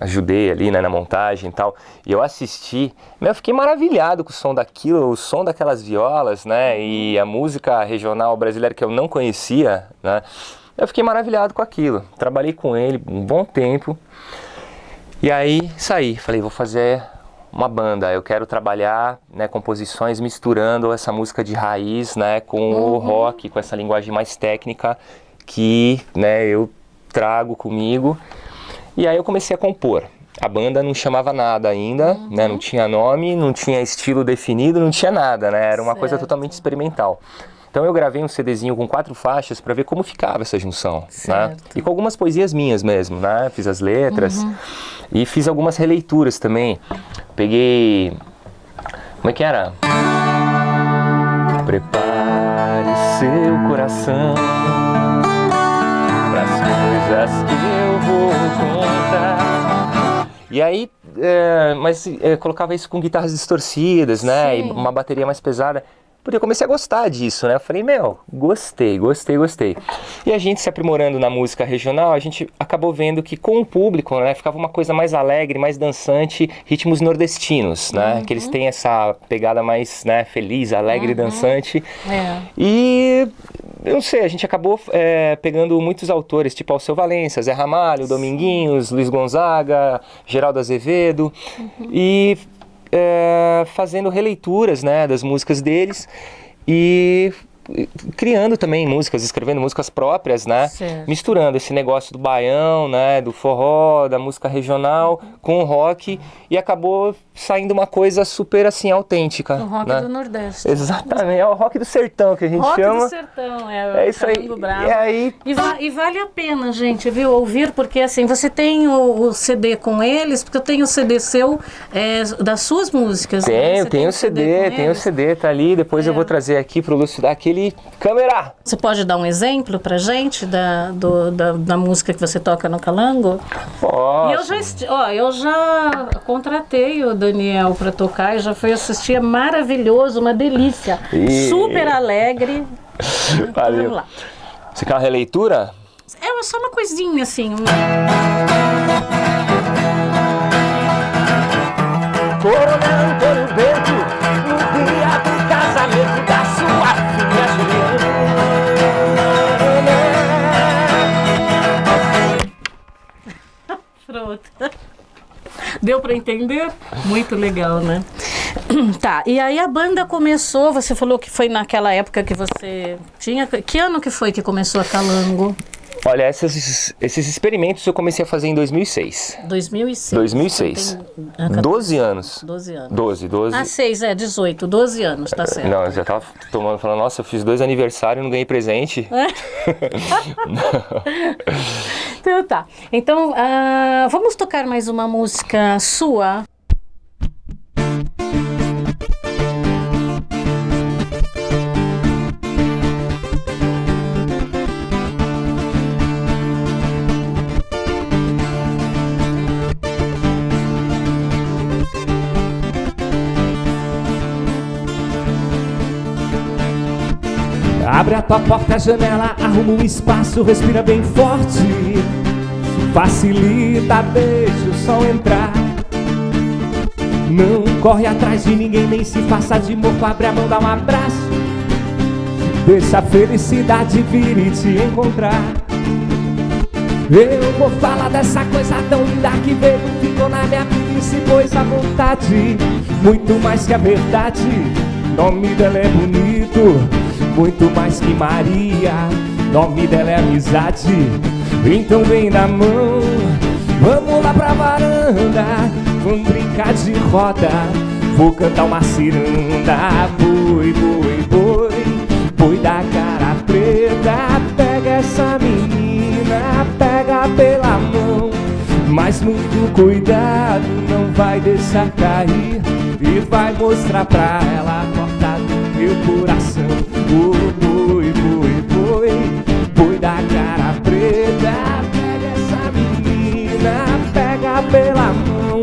ajudei ali, né, na montagem e tal, e eu assisti, eu fiquei maravilhado com o som daquilo, o som daquelas violas, né, e a música regional brasileira que eu não conhecia, né. Eu fiquei maravilhado com aquilo, trabalhei com ele um bom tempo, e aí saí, falei, vou fazer uma banda, eu quero trabalhar, né, composições misturando essa música de raiz, né, com o rock, com essa linguagem mais técnica que, né, eu trago comigo, e aí eu comecei a compor. A banda não chamava nada ainda, né, não tinha nome, não tinha estilo definido, não tinha nada, né, era uma coisa totalmente experimental. Então eu gravei um CDzinho com 4 faixas para ver como ficava essa junção, né? E com algumas poesias minhas mesmo, né? Fiz as letras e fiz algumas releituras também. Peguei... Como é que era? Prepare seu coração pras coisas que eu vou contar. E aí, colocava isso com guitarras distorcidas, né? Sim. E uma bateria mais pesada. Porque eu comecei a gostar disso, né? Eu falei, gostei. E a gente se aprimorando na música regional, a gente acabou vendo que com o público, né, ficava uma coisa mais alegre, mais dançante, ritmos nordestinos, né? Que eles têm essa pegada mais, né, feliz, alegre e dançante. E, eu não sei, a gente acabou pegando muitos autores, tipo Alceu Valença, Zé Ramalho, Dominguinhos, Luiz Gonzaga, Geraldo Azevedo, e... fazendo releituras, né, das músicas deles e criando também músicas, escrevendo músicas próprias, né, misturando esse negócio do baião, né, do forró, da música regional com o rock, e acabou saindo uma coisa super assim autêntica. O rock, né, do Nordeste. Exatamente, é o rock do sertão que a gente chama. Rock do sertão, é isso aí. E aí e vale a pena, gente, viu, ouvir, porque assim, você tem o CD com eles, porque eu tenho o CD seu, das suas músicas. Tenho o CD, tá ali, depois eu vou trazer aqui pro Lúcio dar aquele câmera. Você pode dar um exemplo pra gente da música que você toca no Calango? Posso. E eu já contratei o Daniel para tocar e já fui assistir, é maravilhoso, uma delícia, super alegre. Valeu. Vamos lá. Você quer uma releitura? É só uma coisinha assim. Coronando pelo vento no dia do casamento da sua filha Juliana. Pronto. Deu para entender? Muito legal, né? Tá, e aí a banda começou, você falou que foi naquela época que você tinha... Que ano que foi que começou a Calango? Olha, esses experimentos eu comecei a fazer em 2006. 2006. 12 anos. 12 anos. 12. 18, 12 anos, tá certo. Não, eu já tava falando, nossa, eu fiz 2 aniversários e não ganhei presente. Então tá. Então, vamos tocar mais uma música sua. Abre a tua porta, a janela, arruma um espaço, respira bem forte. Facilita, deixa o sol entrar. Não corre atrás de ninguém, nem se faça de morto. Abre a mão, dá um abraço. Deixa a felicidade vir e te encontrar. Eu vou falar dessa coisa tão linda que veio, ficou na minha vida e se pôs à vontade. Muito mais que a verdade, nome dela é bonito. Muito mais que Maria, nome dela é amizade. Então vem na mão, vamos lá pra varanda, vamos brincar de roda, vou cantar uma ciranda. Boi, boi, boi, boi da cara preta, pega essa menina, pega pela mão, mas muito cuidado, não vai deixar cair, e vai mostrar pra ela a porta do meu coração. Boi, boi, boi, boi da cara preta, pega essa menina, pega pela mão,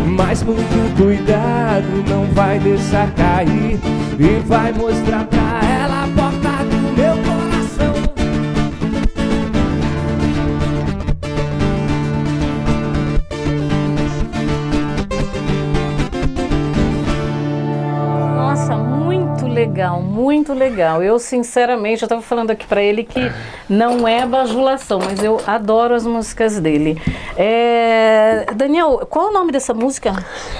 mas muito cuidado, não vai deixar cair, e vai mostrar pra ela a porta do meu coração. Nossa, muito legal, muito legal. Eu, sinceramente, eu estava falando aqui para ele que não é bajulação, mas eu adoro as músicas dele. Daniel, qual é o nome dessa música?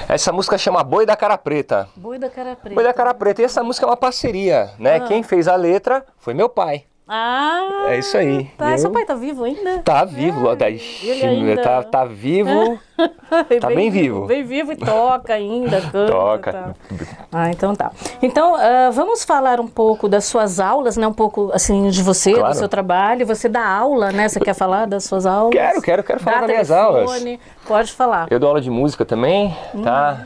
Essa música chama Boi da Cara Preta. Boi da Cara Preta. Boi da Cara Preta. E essa música é uma parceria, né? Quem fez a letra foi meu pai. Ah, É isso aí. tá. Seu pai tá vivo ainda? Tá vivo. ele ainda... Tá vivo. Tá bem vivo. Bem vivo e toca ainda, canta. Toca. Tá. Ah, então tá. Então, vamos falar um pouco das suas aulas, né? Um pouco, assim, de você, Claro. do seu trabalho. Você dá aula, né? Você quer falar das suas aulas? Quero falar Dá das minhas telefone, aulas. Pode falar. Eu dou aula de música também, tá?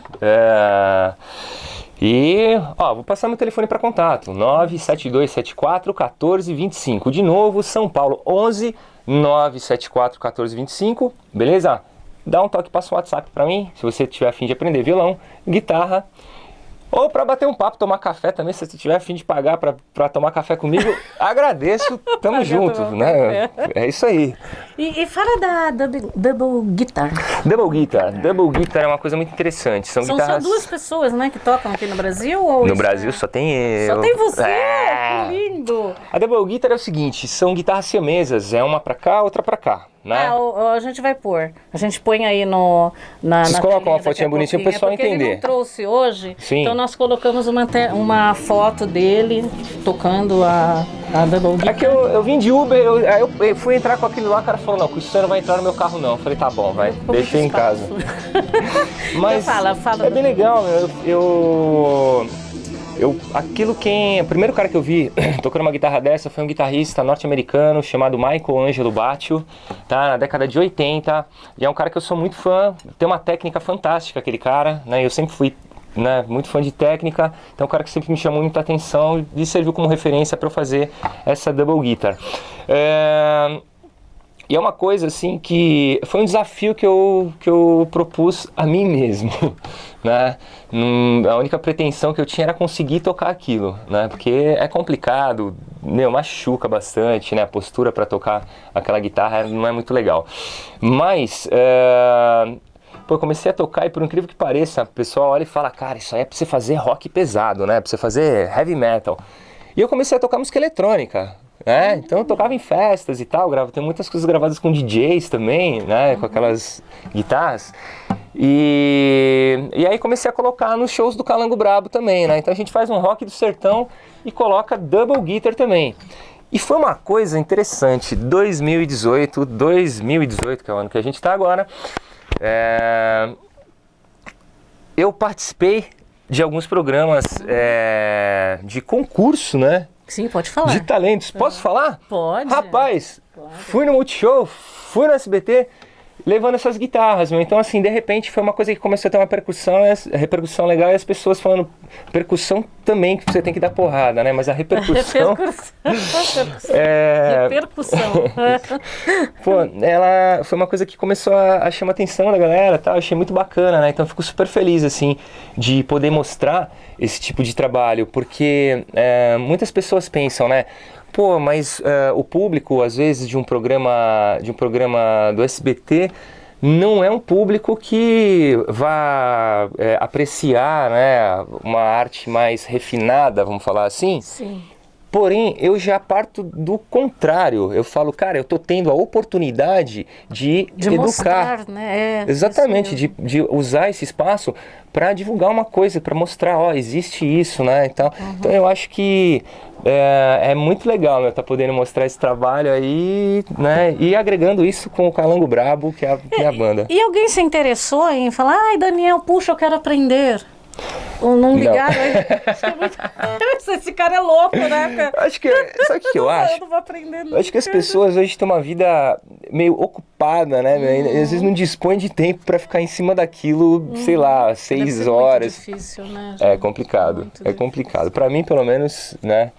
E, vou passar meu telefone para contato, 97274-1425. De novo, São Paulo, 11 974-1425, beleza? Dá um toque, passa um WhatsApp para mim, se você tiver a fim de aprender violão, guitarra, ou para bater um papo, tomar café também, se você tiver a fim de pagar para tomar café comigo, agradeço, tamo junto, né? É isso aí. E fala da double guitar. Double guitar é uma coisa muito interessante. São São guitarras... só duas pessoas, né, que tocam aqui no Brasil? Ou No isso Brasil só tem eu. Só tem você? É. Que lindo! A double guitar é o seguinte, são guitarras siamesas, é uma pra cá, outra pra cá, né? A gente vai pôr. A gente põe aí na Vocês colocam uma fotinha bonitinha pro pessoal porque entender. Ele não trouxe hoje, Sim. então nós colocamos uma foto dele tocando a double guitar. É que eu vim de Uber, eu fui entrar com aquilo lá, o cara falou, não, o senhor não vai entrar no meu carro não. Eu falei, tá bom, vai, deixei em casa. Mas fala é bem legal, o primeiro cara que eu vi tocando uma guitarra dessa foi um guitarrista norte-americano chamado Michelangelo Batio, tá, na década de 80, e é um cara que eu sou muito fã, tem uma técnica fantástica aquele cara, né, eu sempre fui, né, muito fã de técnica, então é um cara que sempre me chamou muita atenção e serviu como referência para eu fazer essa double guitar. E é uma coisa assim que foi um desafio que eu propus a mim mesmo, né? A única pretensão que eu tinha era conseguir tocar aquilo, né? Porque é complicado, machuca bastante, né? A postura para tocar aquela guitarra não é muito legal. Mas, eu comecei a tocar e por incrível que pareça, o pessoal olha e fala, cara, isso aí é pra você fazer rock pesado, né? Pra você fazer heavy metal. E eu comecei a tocar música eletrônica. Então eu tocava em festas e tal, tem muitas coisas gravadas com DJs também, né, com aquelas guitarras, e aí comecei a colocar nos shows do Calango Brabo também, né, então a gente faz um rock do sertão e coloca double guitar também. E foi uma coisa interessante, 2018, que é o ano que a gente está agora, eu participei de alguns programas de concurso, né? Sim, pode falar. De talentos. Posso falar? Pode. Rapaz, fui no Multishow, fui no SBT levando essas guitarras, meu. Então, assim, de repente foi uma coisa que começou a ter uma repercussão legal, e as pessoas falando, percussão também, que você tem que dar porrada, né? Mas a repercussão... Repercussão. Pô, ela foi uma coisa que começou a chamar a atenção da galera, tá? Eu achei muito bacana, né? Então eu fico super feliz, assim, de poder mostrar esse tipo de trabalho, porque muitas pessoas pensam, né? Pô, mas o público, às vezes, de um programa do SBT, não é um público que vá apreciar, né, uma arte mais refinada, vamos falar assim. Sim. Porém, eu já parto do contrário. Eu falo, cara, eu tô tendo a oportunidade de educar. Mostrar, né? Exatamente, de usar esse espaço para divulgar uma coisa, para mostrar, ó, existe isso, né? Então eu acho que é muito legal, né, tá podendo mostrar esse trabalho aí, né? E agregando isso com o Calango Brabo, que é a banda. E alguém se interessou em falar, ai, Daniel, puxa, eu quero aprender. Ou não ligaram? Esse cara é louco, né? Acho que, sabe o que eu acho? Eu não vou aprender nunca. Acho que as pessoas hoje têm uma vida meio ocupada, né? E às vezes não dispõem de tempo para ficar em cima daquilo, sei lá, 6 horas. Muito difícil, né? É complicado, é complicado. Para mim, pelo menos, né?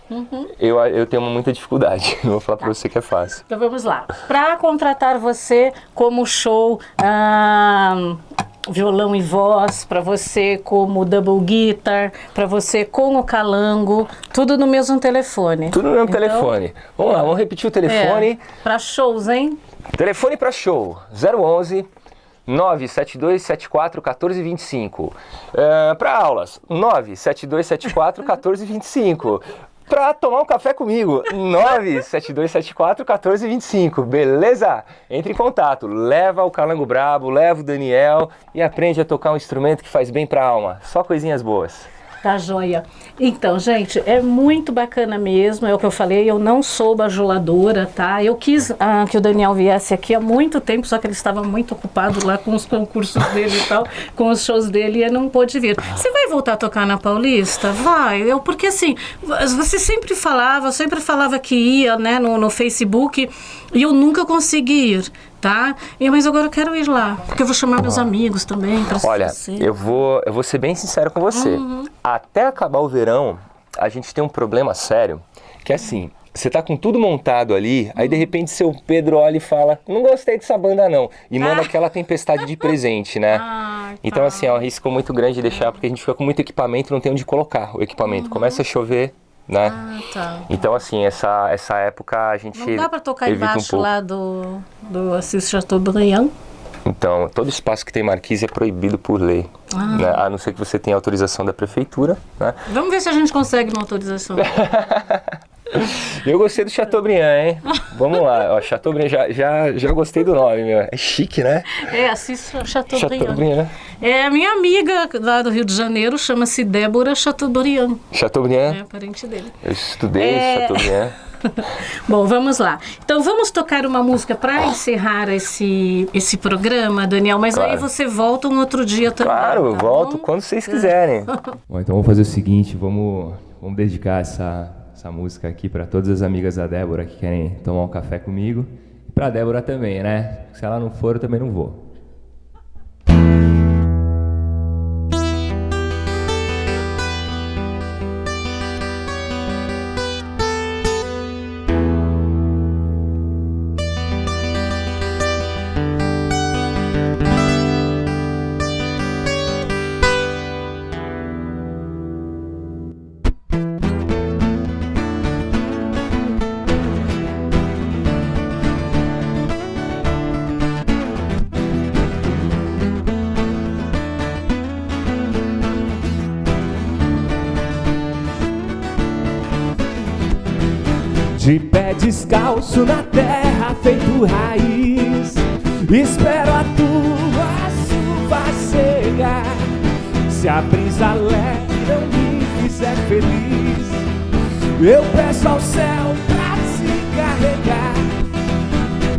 Eu tenho muita dificuldade. Não vou falar para você que é fácil. Então vamos lá. Para contratar você como show... violão e voz, para você como double guitar, para você com o calango, tudo no mesmo telefone. Tudo no mesmo telefone. Vamos lá, vamos repetir o telefone. Para shows, hein? Telefone para show, 011 97274 1425. Para aulas, 97274 1425. Para tomar um café comigo, 97274 1425, beleza? Entre em contato, leva o Calango Brabo, leva o Daniel e aprende a tocar um instrumento que faz bem para a alma. Só coisinhas boas. Tá joia. Então, gente, é muito bacana mesmo, é o que eu falei, eu não sou bajuladora, tá? Eu quis que o Daniel viesse aqui há muito tempo, só que ele estava muito ocupado lá com os concursos dele e tal, com os shows dele, e ele não pôde vir. Você vai voltar a tocar na Paulista? Vai. Porque assim, você sempre falava que ia, né, no Facebook, e eu nunca consegui ir. Tá? Mas agora eu quero ir lá, porque eu vou chamar meus amigos também para Olha, eu vou ser bem sincero com você. Até acabar o verão, a gente tem um problema sério, que é assim, você tá com tudo montado ali, aí de repente seu Pedro olha e fala, não gostei dessa banda não, e manda aquela tempestade de presente, né? Então assim, é um risco muito grande de deixar, porque a gente fica com muito equipamento e não tem onde colocar o equipamento. Começa a chover, né? Então assim, essa época a gente não dá para tocar evita embaixo um pouco. lá do Assis Chateaubriand? Então, todo espaço que tem marquise é proibido por lei, né? A não ser que você tenha autorização da prefeitura, né? Vamos ver se a gente consegue uma autorização. Eu gostei do Chateaubriand, hein? Vamos lá, ó, Chateaubriand, já gostei do nome, meu. É chique, né? Assis Chateaubriand. Chateaubriand. A minha amiga lá do Rio de Janeiro chama-se Débora Chateaubriand. Chateaubriand? É parente dele. Eu estudei Chateaubriand. Bom, vamos lá. Então vamos tocar uma música para encerrar esse programa, Daniel, mas claro. aí você volta um outro dia também. Claro, eu volto bom? Quando vocês quiserem. Bom, então vamos fazer o seguinte, vamos dedicar essa música aqui para todas as amigas da Débora que querem tomar um café comigo. E para a Débora também, né? Se ela não for, eu também não vou. De pé descalço na terra feito raiz, espero a tua chuva chegar. Se a brisa leve não me fizer feliz, eu peço ao céu pra te carregar.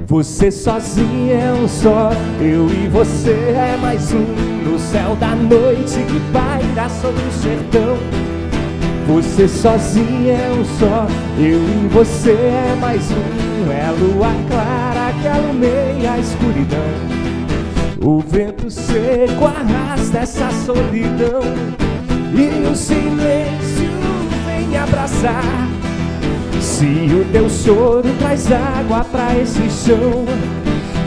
Você sozinho é um só, eu e você é mais um, no céu da noite que paira sobre o sertão. Você sozinho é um só, eu e você é mais um, é a lua clara que alumeia a escuridão. O vento seco arrasta essa solidão e o silêncio vem me abraçar. Se o teu choro traz água pra esse chão,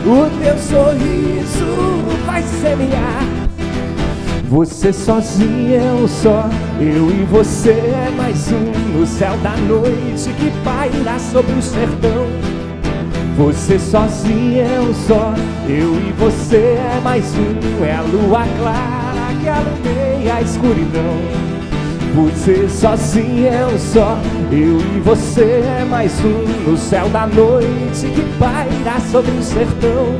o teu sorriso vai semear. Você sozinho é um só, eu e você é mais um no céu da noite que paira sobre o sertão. Você sozinho é um só, eu e você é mais um, é a lua clara que alumeia a escuridão. Você sozinho é um só, eu e você é mais um no céu da noite que paira sobre o sertão.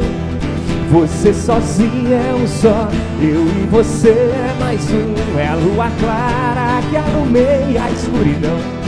Você sozinho é um só, eu e você é mais um, é a lua clara que alumeia a escuridão.